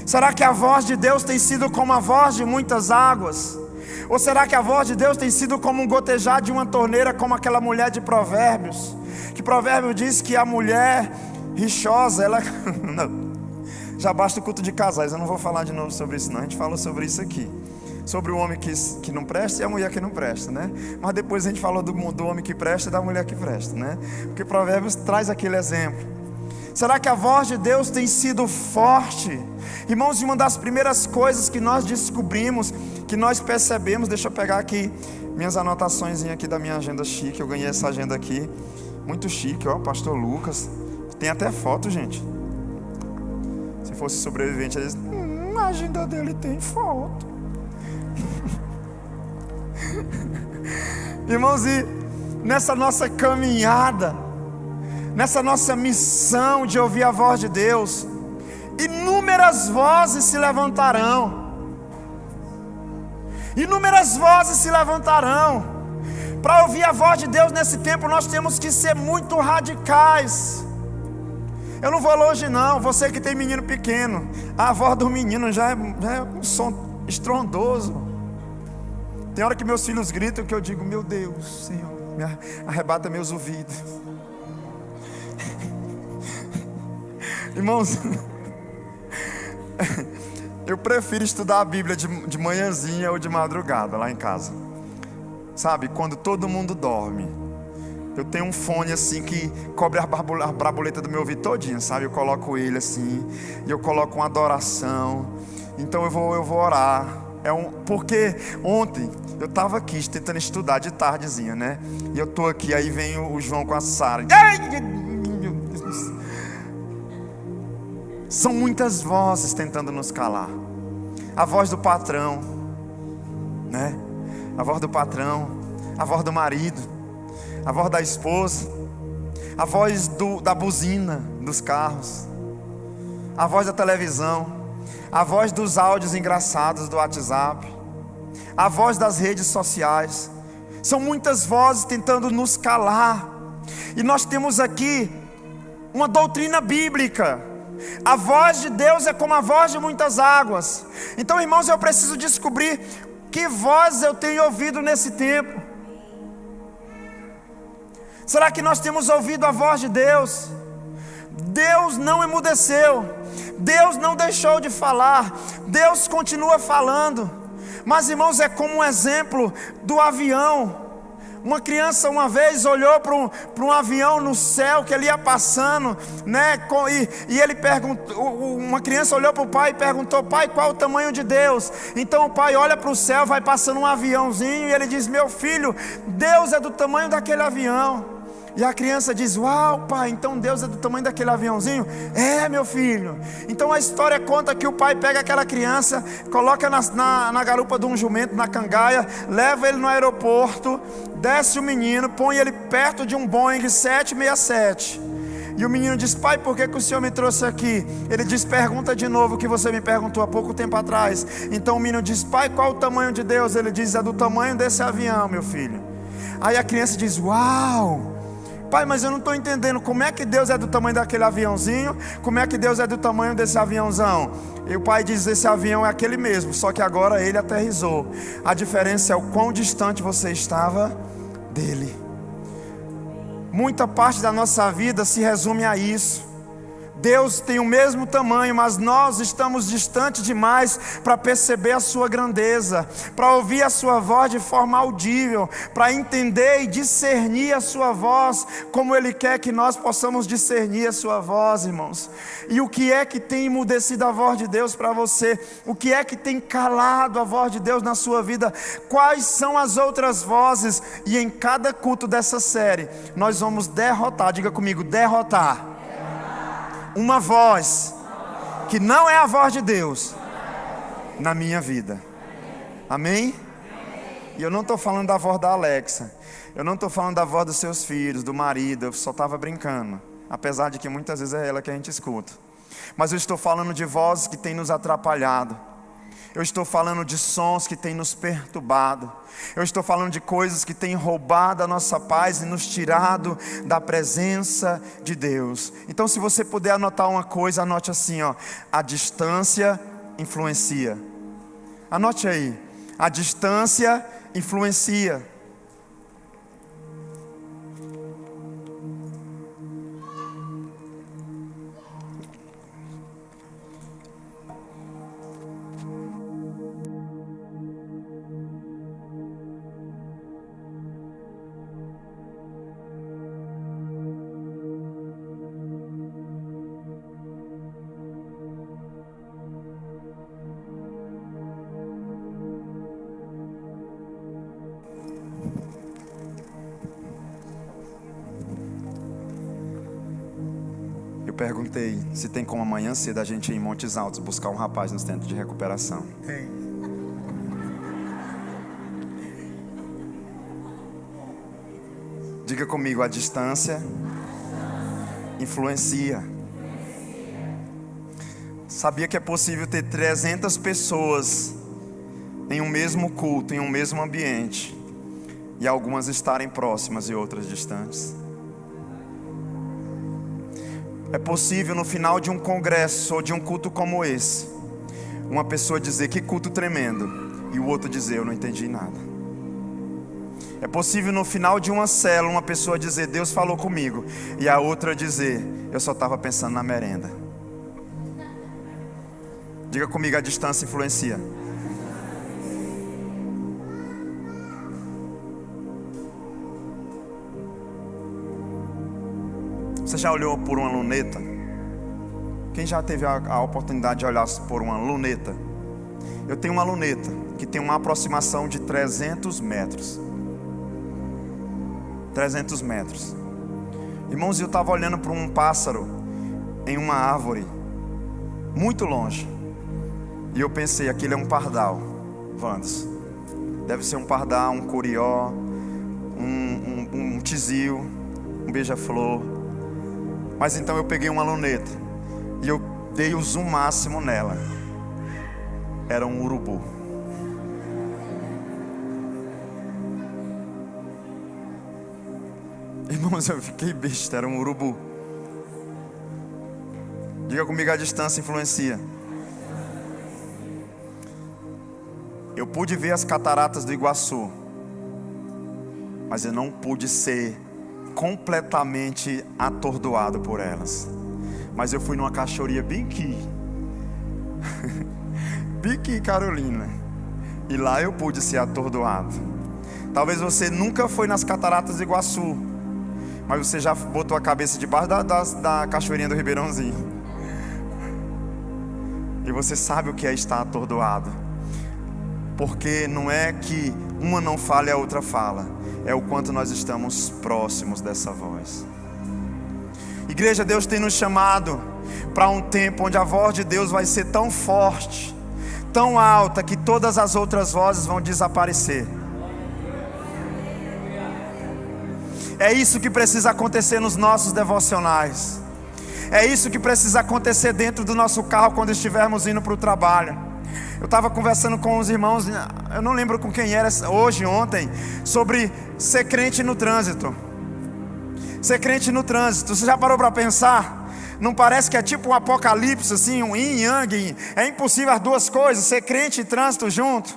Será que a voz de Deus tem sido como a voz de muitas águas? Ou será que a voz de Deus tem sido como um gotejar de uma torneira, como aquela mulher de Provérbios? Que Provérbios diz que a mulher rixosa, ela... não. Já basta o culto de casais, eu não vou falar de novo sobre isso não, a gente falou sobre isso aqui, sobre o homem que não presta e a mulher que não presta, né? Mas depois a gente falou do homem que presta e da mulher que presta, né? Porque Provérbios traz aquele exemplo. Será que a voz de Deus tem sido forte? Irmãos, uma das primeiras coisas que nós descobrimos, que nós percebemos, deixa eu pegar aqui minhas anotações aqui da minha agenda chique, eu ganhei essa agenda aqui, muito chique, ó, pastor Lucas, tem até foto, gente. Se fosse sobrevivente, eles a agenda dele tem foto. Irmãos, e nessa nossa caminhada, nessa nossa missão de ouvir a voz de Deus, inúmeras vozes se levantarão. Inúmeras vozes se levantarão. Para ouvir a voz de Deus nesse tempo, nós temos que ser muito radicais. Eu não vou longe não, você que tem menino pequeno, a voz do menino já é um som estrondoso. Tem hora que meus filhos gritam que eu digo: meu Deus, Senhor, me arrebata meus ouvidos. Irmãos, eu prefiro estudar a Bíblia de manhãzinha ou de madrugada lá em casa. Sabe, quando todo mundo dorme. Eu tenho um fone assim que cobre a braboleta do meu ouvido todinho, sabe? Eu coloco ele assim, e eu coloco uma adoração. Então eu vou orar. Porque ontem eu estava aqui tentando estudar de tardezinha, né? E eu tô aqui, aí vem o João com a Sara. Ai, meu Deus do São muitas vozes tentando nos calar. A voz do patrão, né? A voz do patrão, a voz do marido, a voz da esposa, a voz da buzina dos carros, a voz da televisão, a voz dos áudios engraçados do WhatsApp, a voz das redes sociais. São muitas vozes tentando nos calar. E nós temos aqui uma doutrina bíblica. A voz de Deus é como a voz de muitas águas. Então, irmãos, eu preciso descobrir que voz eu tenho ouvido nesse tempo. Será que nós temos ouvido a voz de Deus? Deus não emudeceu, Deus não deixou de falar, Deus continua falando. Mas, irmãos, é como um exemplo do avião. Uma criança uma vez olhou para um avião no céu que ele ia passando, né? E ele perguntou, uma criança olhou para o pai e perguntou: pai, qual o tamanho de Deus? Então o pai olha para o céu, vai passando um aviãozinho e ele diz: meu filho, Deus é do tamanho daquele avião. E a criança diz: uau, pai, então Deus é do tamanho daquele aviãozinho? É, meu filho. Então a história conta que o pai pega aquela criança, coloca na garupa de um jumento, na cangaia, leva ele no aeroporto, desce o menino, põe ele perto de um Boeing 767. E o menino diz: pai, por que o senhor me trouxe aqui? Ele diz: pergunta de novo o que você me perguntou há pouco tempo atrás. Então o menino diz: pai, qual o tamanho de Deus? Ele diz: é do tamanho desse avião, meu filho. Aí a criança diz: uau, pai, mas eu não estou entendendo, como é que Deus é do tamanho daquele aviãozinho? Como é que Deus é do tamanho desse aviãozão? E o pai diz: esse avião é aquele mesmo, só que agora ele aterrissou. A diferença é o quão distante você estava dele. Muita parte da nossa vida se resume a isso. Deus tem o mesmo tamanho, mas nós estamos distantes demais para perceber a sua grandeza, para ouvir a sua voz de forma audível, para entender e discernir a sua voz, como Ele quer que nós possamos discernir a sua voz, irmãos. E o que é que tem emudecido a voz de Deus para você? O que é que tem calado a voz de Deus na sua vida? Quais são as outras vozes? E em cada culto dessa série, nós vamos derrotar, diga comigo, derrotar uma voz que não é a voz de Deus na minha vida. Amém? E eu não estou falando da voz da Alexa, eu não estou falando da voz dos seus filhos, do marido. Eu só estava brincando, apesar de que muitas vezes é ela que a gente escuta. Mas eu estou falando de vozes que têm nos atrapalhado. Eu estou falando de sons que têm nos perturbado. Eu estou falando de coisas que têm roubado a nossa paz e nos tirado da presença de Deus. Então, se você puder anotar uma coisa, anote assim, ó: a distância influencia. Anote aí: a distância influencia. Perguntei se tem como amanhã cedo a gente ir em Montes Altos buscar um rapaz no centro de recuperação. Tem. Diga comigo: a distância influencia. Sabia que é possível ter 300 pessoas em um mesmo culto, em um mesmo ambiente, e algumas estarem próximas e outras distantes? É possível no final de um congresso ou de um culto como esse, uma pessoa dizer: que culto tremendo, e o outro dizer: eu não entendi nada. É possível no final de uma célula uma pessoa dizer: Deus falou comigo, e a outra dizer: eu só estava pensando na merenda. Diga comigo: a distância influencia. Você já olhou por uma luneta? Quem já teve a oportunidade de olhar por uma luneta? Eu tenho uma luneta que tem uma aproximação de 300 metros. 300 metros. Irmãos, eu estava olhando para um pássaro em uma árvore. muito longe. E eu pensei, aquilo é um pardal, Wanderson. Deve ser um pardal, um curió, um tizil, um beija-flor. Mas então eu peguei uma luneta e eu dei o zoom máximo nela. Era um urubu. Irmãos, eu fiquei besta, era um urubu. Diga comigo, a distância influencia. Eu pude ver as cataratas do Iguaçu, mas eu não pude ser completamente atordoado por elas. Mas eu fui numa cachoeira bem aqui Carolina, e lá eu pude ser atordoado. Talvez você nunca foi nas cataratas do Iguaçu, mas você já botou a cabeça debaixo da cachoeirinha do Ribeirãozinho, e você sabe o que é estar atordoado. Porque não é que uma não fala e a outra fala, é o quanto nós estamos próximos dessa voz. Igreja, Deus tem nos chamado para um tempo onde a voz de Deus vai ser tão forte, tão alta, que todas as outras vozes vão desaparecer. É isso que precisa acontecer nos nossos devocionais. É isso que precisa acontecer dentro do nosso carro quando estivermos indo para o trabalho. Eu estava conversando com os irmãos, eu não lembro com quem era ontem, sobre ser crente no trânsito. Ser crente no trânsito, você já parou para pensar? Não parece que é tipo um apocalipse, assim, um yin e yang? É impossível as duas coisas, ser crente e trânsito junto.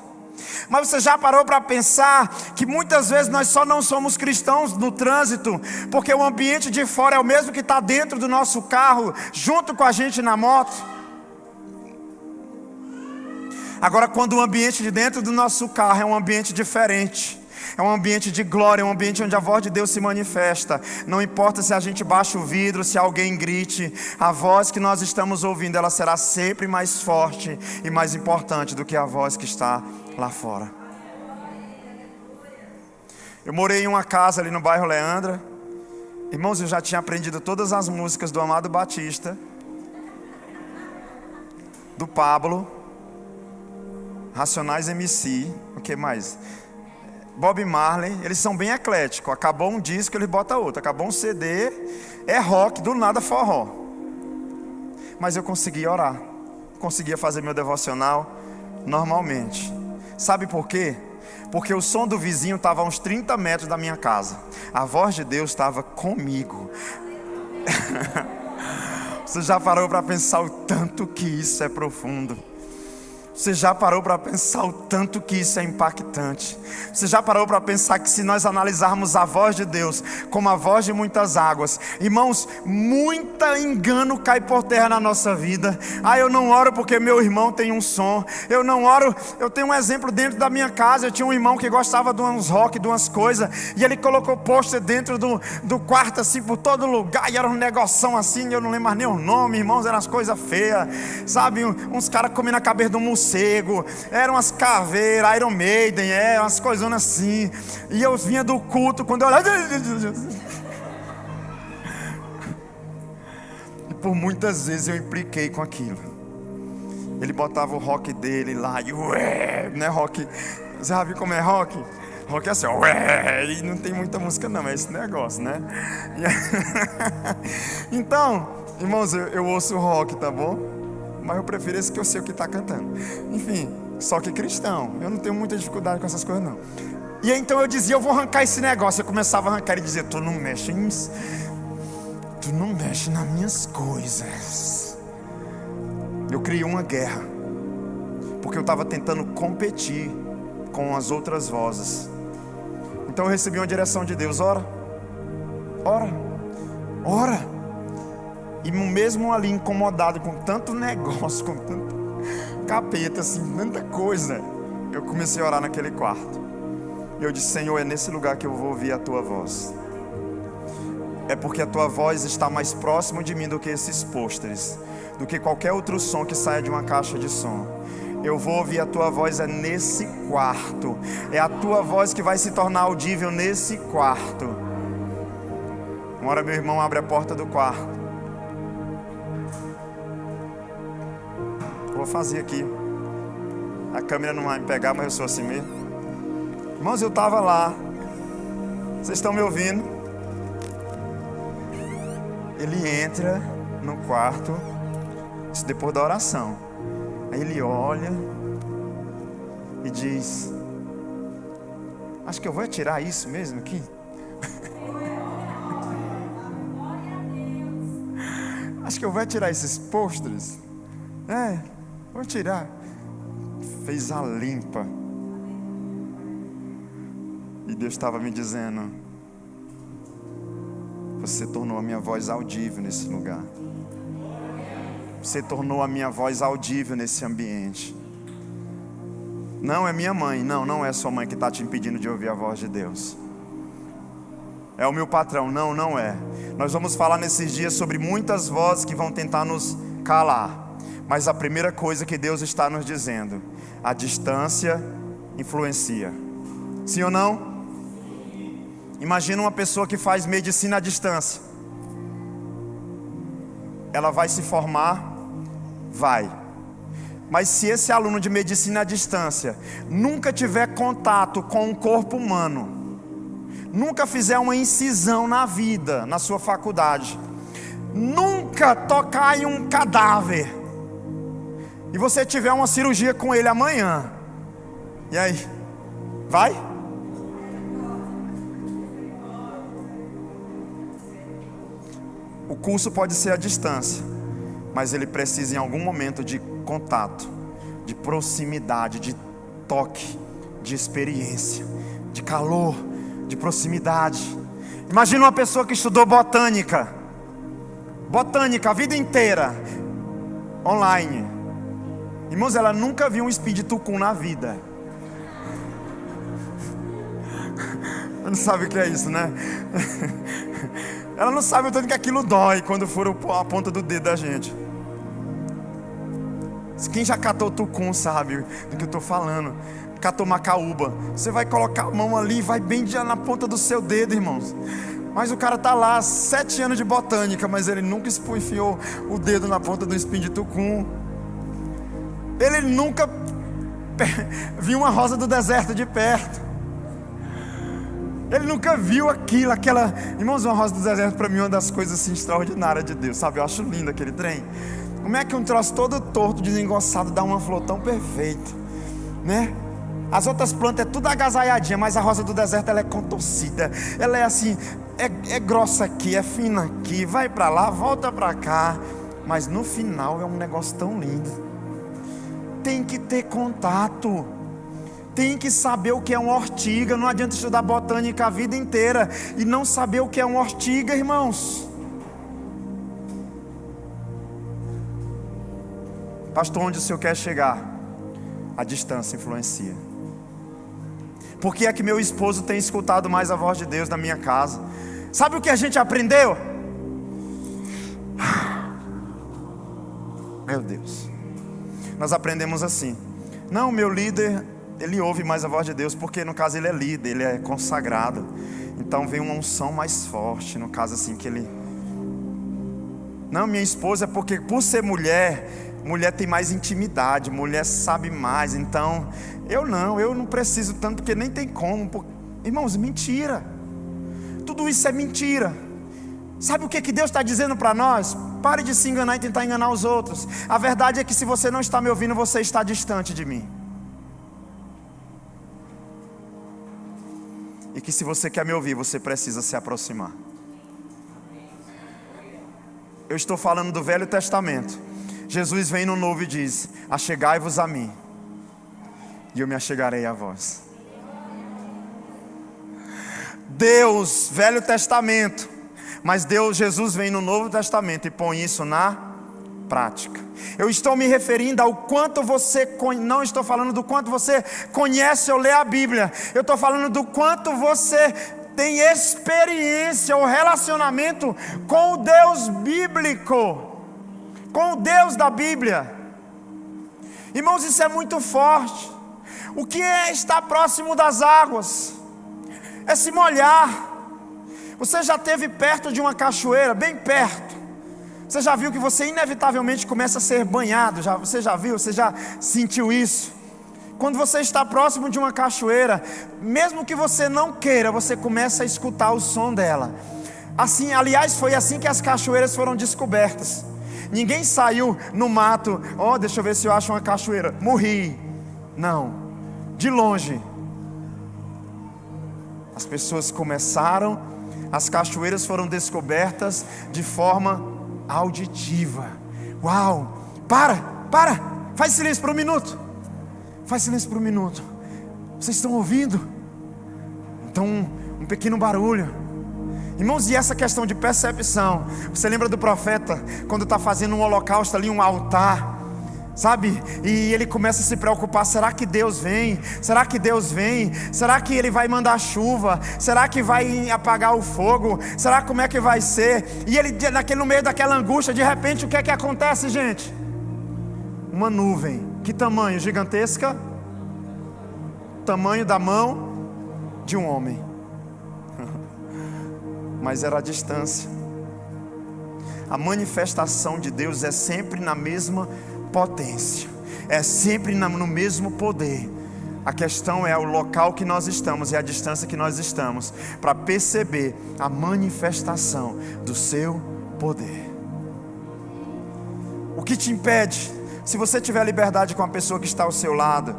Mas você já parou para pensar que muitas vezes nós só não somos cristãos no trânsito porque o ambiente de fora é o mesmo que está dentro do nosso carro, junto com a gente na moto? Agora, quando o ambiente de dentro do nosso carro é um ambiente diferente, é um ambiente de glória, é um ambiente onde a voz de Deus se manifesta. Não importa se a gente baixa o vidro, se alguém grite, a voz que nós estamos ouvindo, ela será sempre mais forte e mais importante do que a voz que está lá fora. Eu morei em uma casa ali no bairro Leandra. Irmãos, eu já tinha aprendido todas as músicas do Amado Batista, do Pablo, Racionais MC, o que mais? Bob Marley. Eles são bem ecléticos. Acabou um disco, ele bota outro. Acabou um CD, é rock, do nada forró. Mas eu conseguia orar, conseguia fazer meu devocional normalmente. Sabe por quê? Porque o som do vizinho estava a uns 30 metros da minha casa. A voz de Deus estava comigo. Você já parou para pensar o tanto que isso é profundo? Você já parou para pensar o tanto que isso é impactante? Você já parou para pensar que se nós analisarmos a voz de Deus como a voz de muitas águas, irmãos, muita engano cai por terra na nossa vida. Eu não oro porque meu irmão tem um som. Eu não oro. Eu tenho um exemplo dentro da minha casa. Eu tinha um irmão que gostava de uns rock, de umas coisas, e ele colocou pôster dentro do quarto, assim, por todo lugar, e era um negoção assim, eu não lembro mais nem o nome, irmãos, eram as coisas feias, sabe, uns caras comendo a cabeça do morcego, eram umas caveiras, Iron Maiden, umas coisonas assim, e eu vinha do culto, quando eu olhava, e por muitas vezes eu impliquei com aquilo. Ele botava o rock dele lá, e não é rock, você já viu como é rock? Rock é assim, e não tem muita música não, é esse negócio, né? Então, irmãos, eu ouço rock, tá bom? Mas eu prefiro esse que eu sei o que está cantando. Enfim, só que cristão, eu não tenho muita dificuldade com essas coisas não. E aí, então eu dizia, eu vou arrancar esse negócio. Eu começava a arrancar e dizia, tu não mexe nas minhas coisas. Eu criei uma guerra, porque eu estava tentando competir com as outras vozes. Então eu recebi uma direção de Deus, ora. E mesmo ali incomodado com tanto negócio, com tanto capeta, assim, tanta coisa, eu comecei a orar naquele quarto. E eu disse, Senhor, é nesse lugar que eu vou ouvir a Tua voz. É porque a Tua voz está mais próximo de mim do que esses pôsteres, do que qualquer outro som que saia de uma caixa de som. Eu vou ouvir a Tua voz nesse quarto. É a Tua voz que vai se tornar audível nesse quarto. Uma hora meu irmão abre a porta do quarto. vou fazer aqui. A câmera não vai me pegar, mas eu sou assim mesmo. Irmãos, eu estava lá. Vocês estão me ouvindo? Ele entra no quarto, isso depois da oração. Aí ele olha e diz: acho que eu vou tirar isso mesmo aqui. Acho que eu vou tirar esses pôsteres. Vou tirar. Fez a limpa. E Deus estava me dizendo: você tornou a minha voz audível nesse lugar. Você tornou a minha voz audível nesse ambiente. Não é minha mãe, não é sua mãe que está te impedindo de ouvir a voz de Deus. É o meu patrão, não é. Nós vamos falar nesses dias sobre muitas vozes que vão tentar nos calar. Mas a primeira coisa que Deus está nos dizendo: a distância influencia. Sim ou não? Imagina uma pessoa que faz medicina à distância. Ela vai se formar? Vai. Mas se esse aluno de medicina à distância nunca tiver contato com o corpo humano, nunca fizer uma incisão na vida, na sua faculdade, nunca tocar em um cadáver, e você tiver uma cirurgia com ele amanhã, e aí? Vai? O curso pode ser à distância, mas ele precisa em algum momento de contato, de proximidade, de toque, de experiência, de calor, de proximidade. Imagina uma pessoa que estudou botânica a vida inteira, online. Irmãos, ela nunca viu um espinho tucum na vida. Ela não sabe o que é isso, né? Ela não sabe o tanto que aquilo dói quando for a ponta do dedo da gente. Quem já catou tucum sabe do que eu estou falando. Catou macaúba. Você vai colocar a mão ali e vai bem na ponta do seu dedo, irmãos. Mas o cara está lá, 7 anos de botânica, mas ele nunca enfiou o dedo na ponta do espinho de tucum. Ele nunca viu uma rosa do deserto de perto. Ele nunca viu aquela... Irmãos, uma rosa do deserto para mim é uma das coisas assim, extraordinárias de Deus, sabe? Eu acho lindo aquele trem. Como é que um troço todo torto, desengoçado, dá uma flor tão perfeita, né? As outras plantas é tudo agasalhadinha, mas a rosa do deserto ela é contorcida. Ela é assim, é grossa aqui, é fina aqui, vai para lá, volta para cá. Mas no final é um negócio tão lindo. Tem que ter contato. Tem que saber o que é uma ortiga. Não adianta estudar botânica a vida inteira e não saber o que é uma ortiga, irmãos. Pastor, onde o senhor quer chegar? A distância influencia. Por que é que meu esposo tem escutado mais a voz de Deus na minha casa? Sabe o que a gente aprendeu? Meu Deus. Nós aprendemos assim: não, meu líder, ele ouve mais a voz de Deus, porque no caso ele é líder, ele é consagrado. Então vem uma unção mais forte, no caso assim que ele... Não, minha esposa é porque por ser mulher tem mais intimidade, mulher sabe mais. Então, eu não preciso tanto, porque nem tem como. Irmãos, mentira. Tudo isso é mentira. Sabe o que Deus está dizendo para nós? Pare de se enganar e tentar enganar os outros. A verdade é que se você não está me ouvindo, você está distante de mim. E que se você quer me ouvir, você precisa se aproximar. Eu estou falando do Velho Testamento. Jesus vem no Novo e diz: achegai-vos a mim, e eu me achegarei a vós. Deus, Velho Testamento. Mas Jesus vem no Novo Testamento e põe isso na prática. Eu estou me referindo ao quanto você... Não estou falando do quanto você conhece ou lê a Bíblia. Eu estou falando do quanto você tem experiência ou relacionamento com o Deus bíblico, com o Deus da Bíblia. Irmãos, isso é muito forte. O que é estar próximo das águas? É se molhar. Você já esteve perto de uma cachoeira, bem perto? Você já viu que você inevitavelmente começa a ser banhado? Você já viu? Você já sentiu isso? Quando você está próximo de uma cachoeira, mesmo que você não queira, você começa a escutar o som dela. Assim, aliás, foi assim que as cachoeiras foram descobertas. Ninguém saiu no mato, deixa eu ver se eu acho uma cachoeira, morri. Não, de longe. As pessoas começaram, as cachoeiras foram descobertas de forma auditiva. Uau, para, faz silêncio por um minuto. Faz silêncio por um minuto. Vocês estão ouvindo? Então, um pequeno barulho. Irmãos, e essa questão de percepção, você lembra do profeta, quando está fazendo um holocausto ali, um altar, sabe? E ele começa a se preocupar, será que Deus vem? Será que Deus vem? Será que Ele vai mandar chuva? Será que vai apagar o fogo? Será como é que vai ser? E ele, no meio daquela angústia, de repente, o que é que acontece, gente? Uma nuvem, que tamanho? Gigantesca? Tamanho da mão de um homem. Mas era a distância. A manifestação de Deus é sempre na mesma potência, é sempre no mesmo poder. A questão é o local que nós estamos e a distância que nós estamos para perceber a manifestação do seu poder. O que te impede? Se você tiver liberdade com a pessoa que está ao seu lado,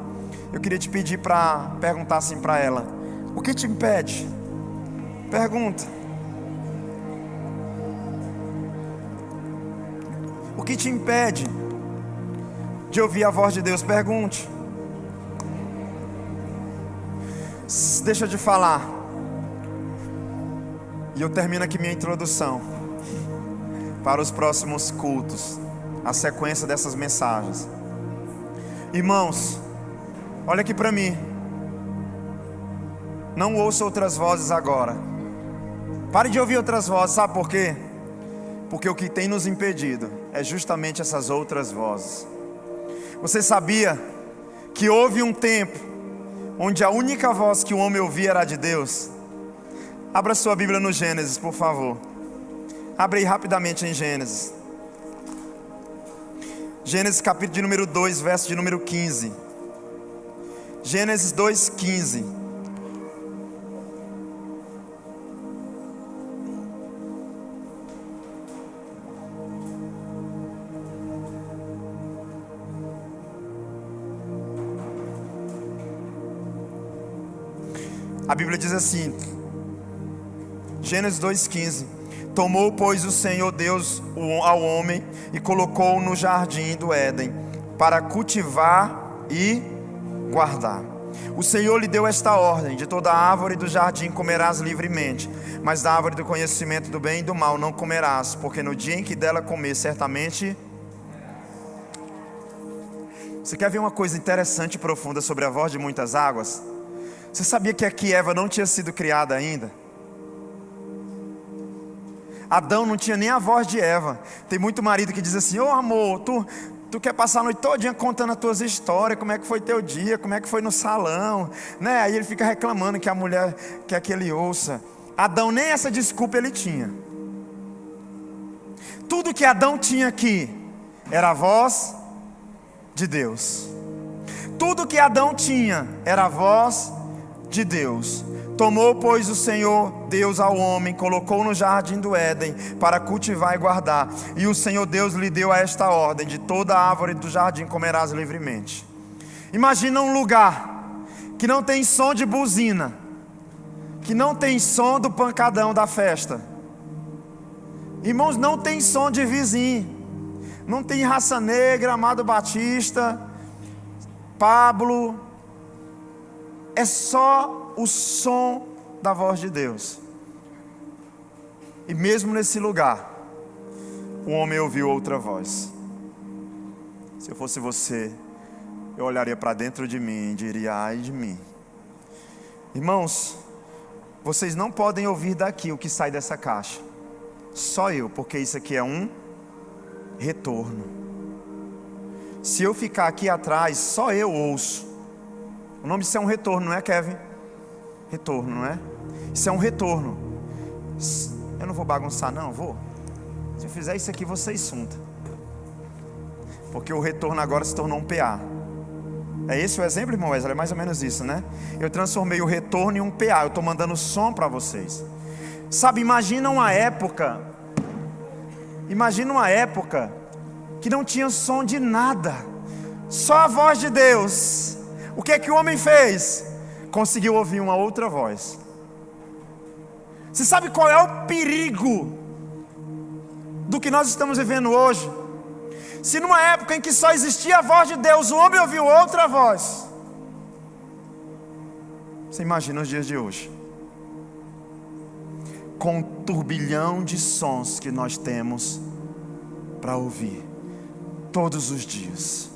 eu queria te pedir para perguntar assim para ela: o que te impede? Pergunta. O que te impede de ouvir a voz de Deus? Pergunte. Deixa eu te falar. E eu termino aqui minha introdução para os próximos cultos, a sequência dessas mensagens. Irmãos, olha aqui para mim. Não ouça outras vozes agora. Pare de ouvir outras vozes, sabe por quê? Porque o que tem nos impedido é justamente essas outras vozes. Você sabia que houve um tempo onde a única voz que o homem ouvia era a de Deus? Abra sua Bíblia no Gênesis, por favor. Abre aí rapidamente em Gênesis. Gênesis capítulo de número 2, verso de número 15. Gênesis 2:15. A Bíblia diz assim, Gênesis 2:15: Tomou, pois, o Senhor Deus ao homem e colocou-o no jardim do Éden para cultivar e guardar. O Senhor lhe deu esta ordem: de toda árvore do jardim comerás livremente, mas da árvore do conhecimento do bem e do mal não comerás, porque no dia em que dela comer, certamente... Você quer ver uma coisa interessante e profunda sobre a voz de muitas águas? Você sabia que aqui Eva não tinha sido criada ainda? Adão não tinha nem a voz de Eva. Tem muito marido que diz assim: amor, tu quer passar a noite todinha contando as tuas histórias, como é que foi teu dia, como é que foi no salão, né? Aí ele fica reclamando que a mulher quer que ele ouça. Adão nem essa desculpa ele tinha. Tudo que Adão tinha aqui era a voz de Deus. Tudo que Adão tinha era a voz de Deus. Tomou, pois, o Senhor Deus ao homem, colocou no jardim do Éden para cultivar e guardar. E o Senhor Deus lhe deu esta ordem: de toda árvore do jardim comerás livremente. Imagina um lugar que não tem som de buzina, que não tem som do pancadão da festa. Irmãos, não tem som de vizinho, não tem Raça Negra, Amado Batista, Pablo. É só o som da voz de Deus. E mesmo nesse lugar, o homem ouviu outra voz. Se eu fosse você, eu olharia para dentro de mim e diria: ai de mim. Irmãos, vocês não podem ouvir daqui o que sai dessa caixa. Só eu, porque isso aqui é um retorno. Se eu ficar aqui atrás, só eu ouço. O nome disso é um retorno, não é, Kevin? Retorno, não é? Isso é um retorno. Eu não vou bagunçar, não, vou. Se eu fizer isso aqui, você assunta. Porque o retorno agora se tornou um PA. É esse o exemplo, irmão Wesley? É mais ou menos isso, né? Eu transformei o retorno em um PA. Eu estou mandando som para vocês. Sabe, imagina uma época que não tinha som de nada, só a voz de Deus. O que é que o homem fez? Conseguiu ouvir uma outra voz. Você sabe qual é o perigo do que nós estamos vivendo hoje? Se numa época em que só existia a voz de Deus, o homem ouviu outra voz, você imagina os dias de hoje, com o turbilhão de sons que nós temos para ouvir, todos os dias.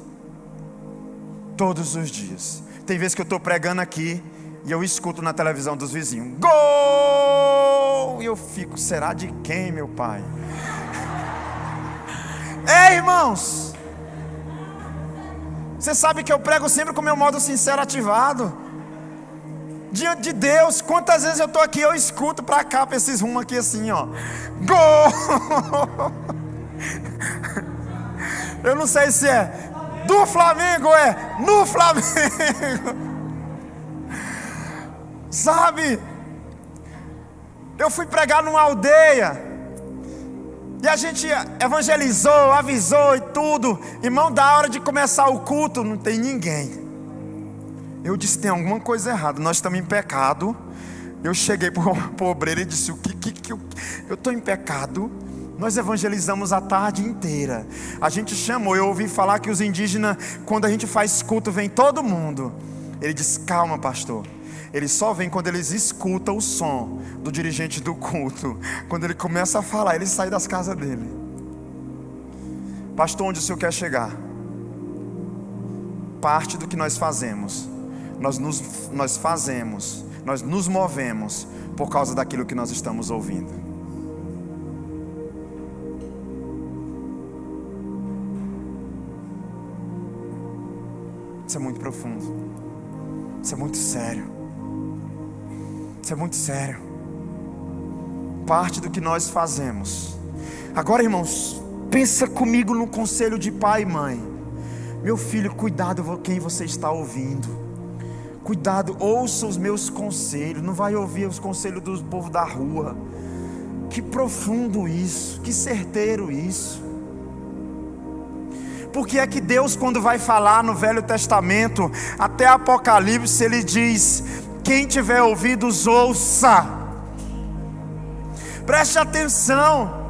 Todos os dias. Tem vezes que eu estou pregando aqui e eu escuto na televisão dos vizinhos: gol! E eu fico: será de quem, meu pai? Ei, irmãos, você sabe que eu prego sempre com o meu modo sincero ativado. Diante de Deus, quantas vezes eu estou aqui, eu escuto para cá, para esses rumos aqui assim, ó: gol! Eu não sei se é do Flamengo, é no Flamengo. Sabe, eu fui pregar numa aldeia e a gente evangelizou, avisou e tudo. Irmão, da hora de começar o culto, não tem ninguém. Eu disse: tem alguma coisa errada, nós estamos em pecado. Eu cheguei para o obreiro e disse: eu estou em pecado. Nós evangelizamos a tarde inteira. A gente chamou, eu ouvi falar que os indígenas, quando a gente faz culto, vem todo mundo. Ele disse: calma, pastor. Eles só vêm quando eles escutam o som do dirigente do culto. Quando ele começa a falar, ele sai das casas dele. Pastor, onde o senhor quer chegar? Parte do que nós fazemos, nós nos movemos por causa daquilo que nós estamos ouvindo. Isso é muito profundo. Isso é muito sério. Isso é muito sério. Parte do que nós fazemos. Agora, irmãos, pensa comigo no conselho de pai e mãe. Meu filho, cuidado com quem você está ouvindo. Cuidado, ouça os meus conselhos. Não vai ouvir os conselhos do povo da rua. Que profundo isso. Que certeiro isso. Porque é que Deus, quando vai falar no Velho Testamento até Apocalipse, Ele diz: quem tiver ouvidos, ouça. Preste atenção.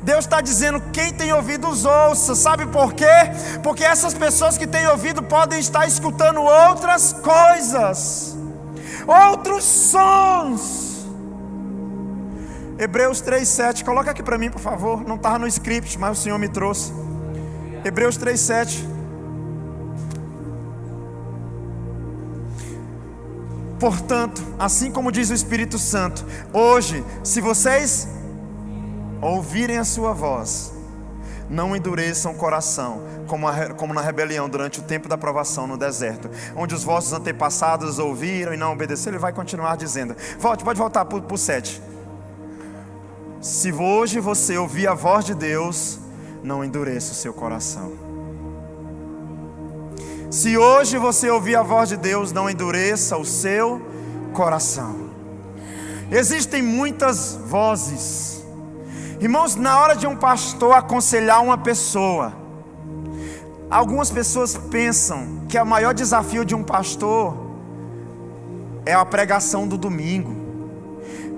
Deus está dizendo: quem tem ouvidos, ouça. Sabe por quê? Porque essas pessoas que têm ouvido podem estar escutando outras coisas, outros sons. Hebreus 3:7, coloca aqui para mim, por favor. Não estava no script, mas o Senhor me trouxe. Hebreus 3:7. Portanto, assim como diz o Espírito Santo, hoje, se vocês ouvirem a sua voz, não endureçam o coração, como na rebelião durante o tempo da provação no deserto, onde os vossos antepassados ouviram e não obedeceram. Ele vai continuar dizendo. Pode voltar para o 7. Se hoje você ouvir a voz de Deus, não endureça o seu coração. Se hoje você ouvir a voz de Deus, não endureça o seu coração. Existem muitas vozes. Irmãos, na hora de um pastor aconselhar uma pessoa, algumas pessoas pensam que o maior desafio de um pastor é a pregação do domingo.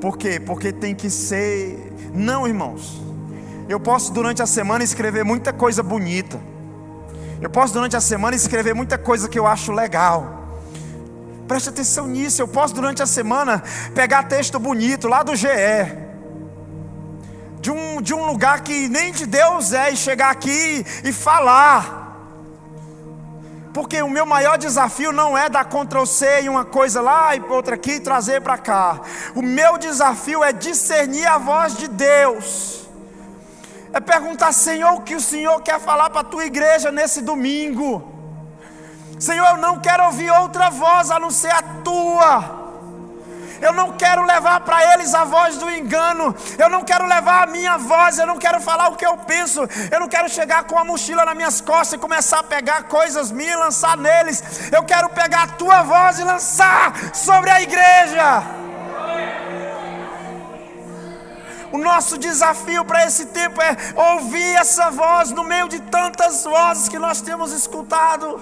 Por quê? Porque tem que ser... Não, irmãos. Eu posso durante a semana escrever muita coisa bonita. Eu posso durante a semana escrever muita coisa que eu acho legal. Preste atenção nisso. Eu posso durante a semana pegar texto bonito lá do GE, de um lugar que nem de Deus é, e chegar aqui e falar. Porque o meu maior desafio não é dar Ctrl+C em uma coisa lá e outra aqui e trazer para cá. O meu desafio é discernir a voz de Deus. É perguntar: Senhor, o que o Senhor quer falar para a tua igreja nesse domingo? Senhor, eu não quero ouvir outra voz a não ser a tua. Eu não quero levar para eles a voz do engano. Eu não quero levar a minha voz. Eu não quero falar o que eu penso. Eu não quero chegar com a mochila nas minhas costas e começar a pegar coisas minhas e lançar neles. Eu quero pegar a tua voz e lançar sobre a igreja. O nosso desafio para esse tempo é ouvir essa voz no meio de tantas vozes que nós temos escutado.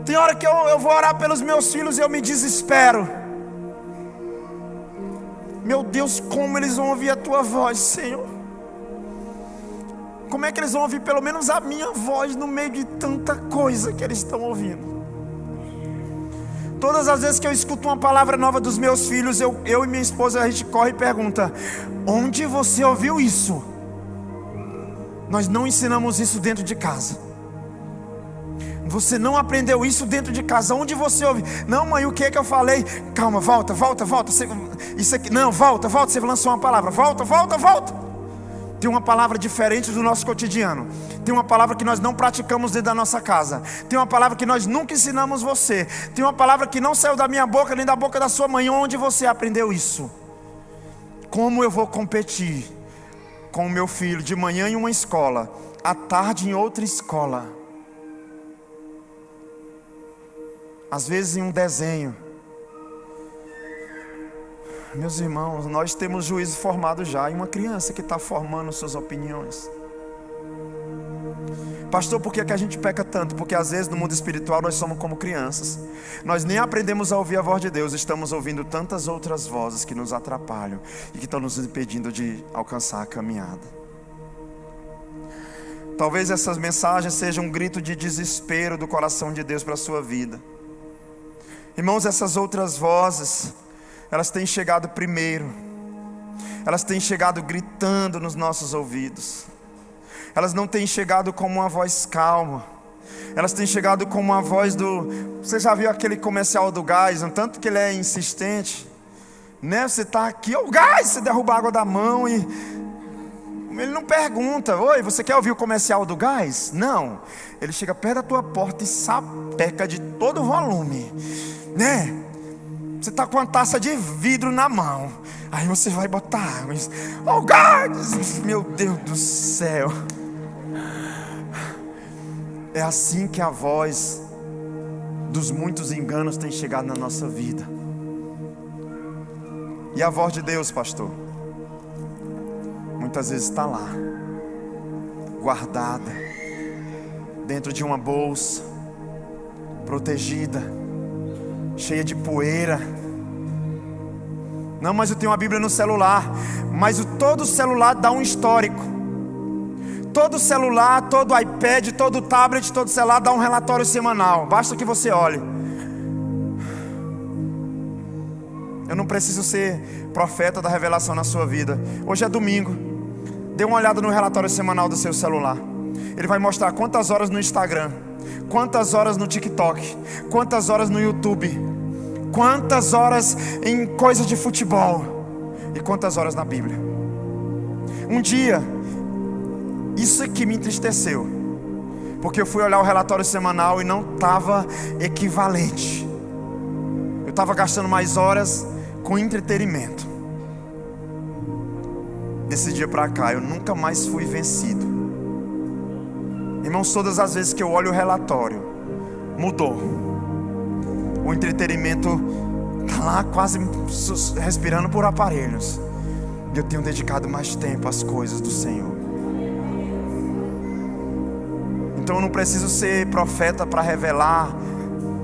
Tem hora que eu vou orar pelos meus filhos e eu me desespero. Meu Deus, como eles vão ouvir a tua voz, Senhor? Como é que eles vão ouvir pelo menos a minha voz no meio de tanta coisa que eles estão ouvindo? Todas as vezes que eu escuto uma palavra nova dos meus filhos, eu e minha esposa, a gente corre e pergunta: onde você ouviu isso? Nós não ensinamos isso dentro de casa. Você não aprendeu isso dentro de casa. Onde você ouve? Não, mãe, o que é que eu falei? Calma, volta. Isso aqui, não, volta. Você lançou uma palavra. Volta. Tem uma palavra diferente do nosso cotidiano. Tem uma palavra que nós não praticamos dentro da nossa casa. Tem uma palavra que nós nunca ensinamos você. Tem uma palavra que não saiu da minha boca nem da boca da sua mãe. Onde você aprendeu isso? Como eu vou competir com o meu filho de manhã em uma escola, à tarde em outra escola, às vezes em um desenho? Meus irmãos, nós temos juízo formado já em uma criança que está formando suas opiniões. Pastor, por que a gente peca tanto? Porque às vezes no mundo espiritual nós somos como crianças. Nós nem aprendemos a ouvir a voz de Deus. Estamos ouvindo tantas outras vozes que nos atrapalham e que estão nos impedindo de alcançar a caminhada. Talvez essas mensagens sejam um grito de desespero do coração de Deus para a sua vida. Irmãos, essas outras vozes, elas têm chegado primeiro. Elas têm chegado gritando nos nossos ouvidos. Elas não têm chegado como uma voz calma. Elas têm chegado como uma voz do... Você já viu aquele comercial do gás? Um tanto que ele é insistente, né? Você está aqui, o gás, você derruba a água da mão e... Ele não pergunta: oi, você quer ouvir o comercial do gás? Não. Ele chega perto da tua porta e sapeca de todo o volume, né? Você está com uma taça de vidro na mão. Aí você vai botar água. Oh, gás! Meu Deus do céu. É assim que a voz dos muitos enganos tem chegado na nossa vida. E a voz de Deus, pastor, muitas vezes está lá, guardada, dentro de uma bolsa, protegida, cheia de poeira. Não, mas eu tenho uma Bíblia no celular. Mas todo celular dá um histórico. Todo celular, todo iPad, todo tablet, todo celular dá um relatório semanal. Basta que você olhe. Eu não preciso ser profeta da revelação na sua vida. Hoje é domingo. Dê uma olhada no relatório semanal do seu celular. Ele vai mostrar quantas horas no Instagram, quantas horas no TikTok, quantas horas no YouTube, quantas horas em coisas de futebol e quantas horas na Bíblia. Um dia, isso aqui me entristeceu, porque eu fui olhar o relatório semanal e não estava equivalente. Eu estava gastando mais horas com entretenimento. Desse dia para cá eu nunca mais fui vencido. Irmãos, todas as vezes que eu olho o relatório, mudou. O entretenimento está lá quase respirando por aparelhos. E eu tenho dedicado mais tempo às coisas do Senhor. Então eu não preciso ser profeta para revelar.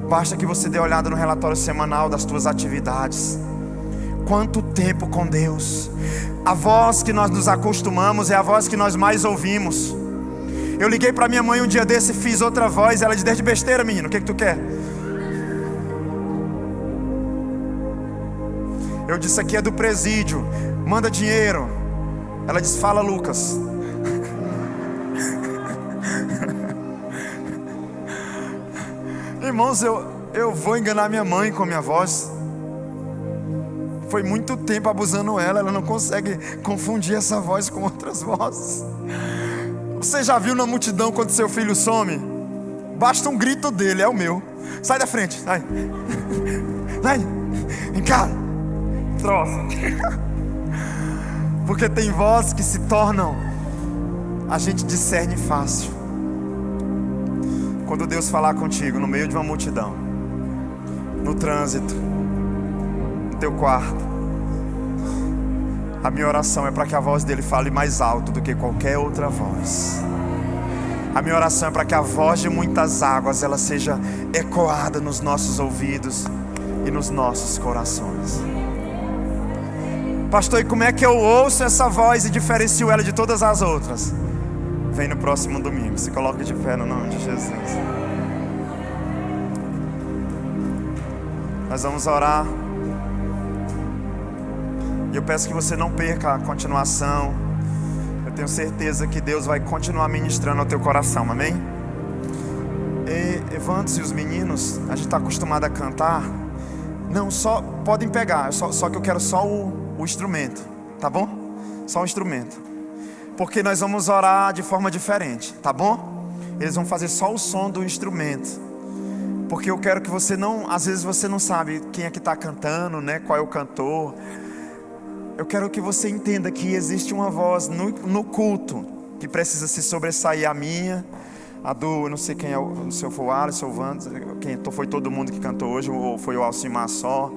Basta que você dê uma olhada no relatório semanal das tuas atividades. Quanto tempo com Deus. A voz que nós nos acostumamos é a voz que nós mais ouvimos. Eu liguei para minha mãe um dia desse e fiz outra voz. Ela disse: desde besteira, menino, o que tu quer? Eu disse: aqui é do presídio, manda dinheiro. Ela disse: fala, Lucas. Irmãos, eu vou enganar minha mãe com a minha voz. Foi muito tempo abusando ela não consegue confundir essa voz com outras vozes. Você já viu na multidão quando seu filho some? Basta um grito dele, é o meu. Sai da frente, sai. Sai, vem cá. Troça. Porque tem vozes que se tornam, a gente discerne fácil. Quando Deus falar contigo no meio de uma multidão, no trânsito, no teu quarto, a minha oração é para que a voz dele fale mais alto do que qualquer outra voz. A minha oração é para que a voz de muitas águas ela seja ecoada nos nossos ouvidos e nos nossos corações. Pastor, e como é que eu ouço essa voz e diferencio ela de todas as outras? Vem no próximo domingo, se coloca de pé no nome de Jesus. Nós vamos orar. E eu peço que você não perca a continuação. Eu tenho certeza que Deus vai continuar ministrando ao teu coração, amém? E Evantes e os meninos, a gente está acostumado a cantar. Não, só podem pegar, só que eu quero só o instrumento, tá bom? Só o instrumento. Porque nós vamos orar de forma diferente, tá bom? Eles vão fazer só o som do instrumento. Porque eu quero que você não, às vezes você não sabe quem é que está cantando, né? Qual é o cantor. Eu quero que você entenda que existe uma voz no culto que precisa se sobressair a minha, a do, eu não sei quem é, se eu for o Alisson, o Vandes, quem foi todo mundo que cantou hoje, ou foi o Alcimar só,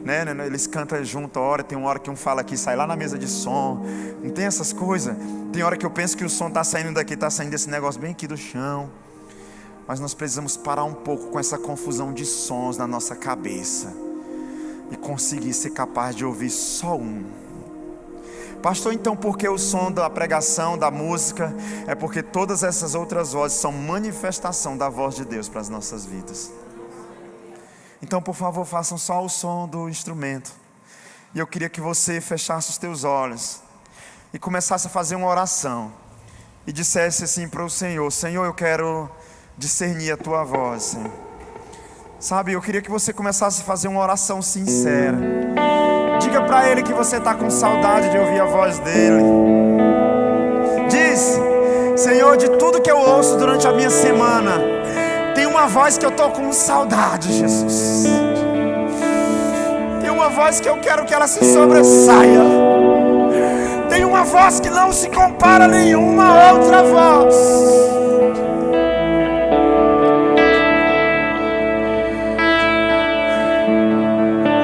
né? Eles cantam junto a hora, tem uma hora que um fala aqui, sai lá na mesa de som, não tem essas coisas. Tem hora que eu penso que o som está saindo daqui, está saindo desse negócio bem aqui do chão. Mas nós precisamos parar um pouco com essa confusão de sons na nossa cabeça e conseguir ser capaz de ouvir só um. Pastor, então por que o som da pregação, da música? É porque todas essas outras vozes são manifestação da voz de Deus para as nossas vidas. Então por favor façam só o som do instrumento. E eu queria que você fechasse os teus olhos e começasse a fazer uma oração e dissesse assim para o Senhor: Senhor, eu quero discernir a tua voz, Senhor. Sabe, eu queria que você começasse a fazer uma oração sincera. Diga para Ele que você está com saudade de ouvir a voz dEle. Diz: Senhor, de tudo que eu ouço durante a minha semana, tem uma voz que eu estou com saudade, Jesus. Tem uma voz que eu quero que ela se sobressaia. Tem uma voz que não se compara a nenhuma outra voz.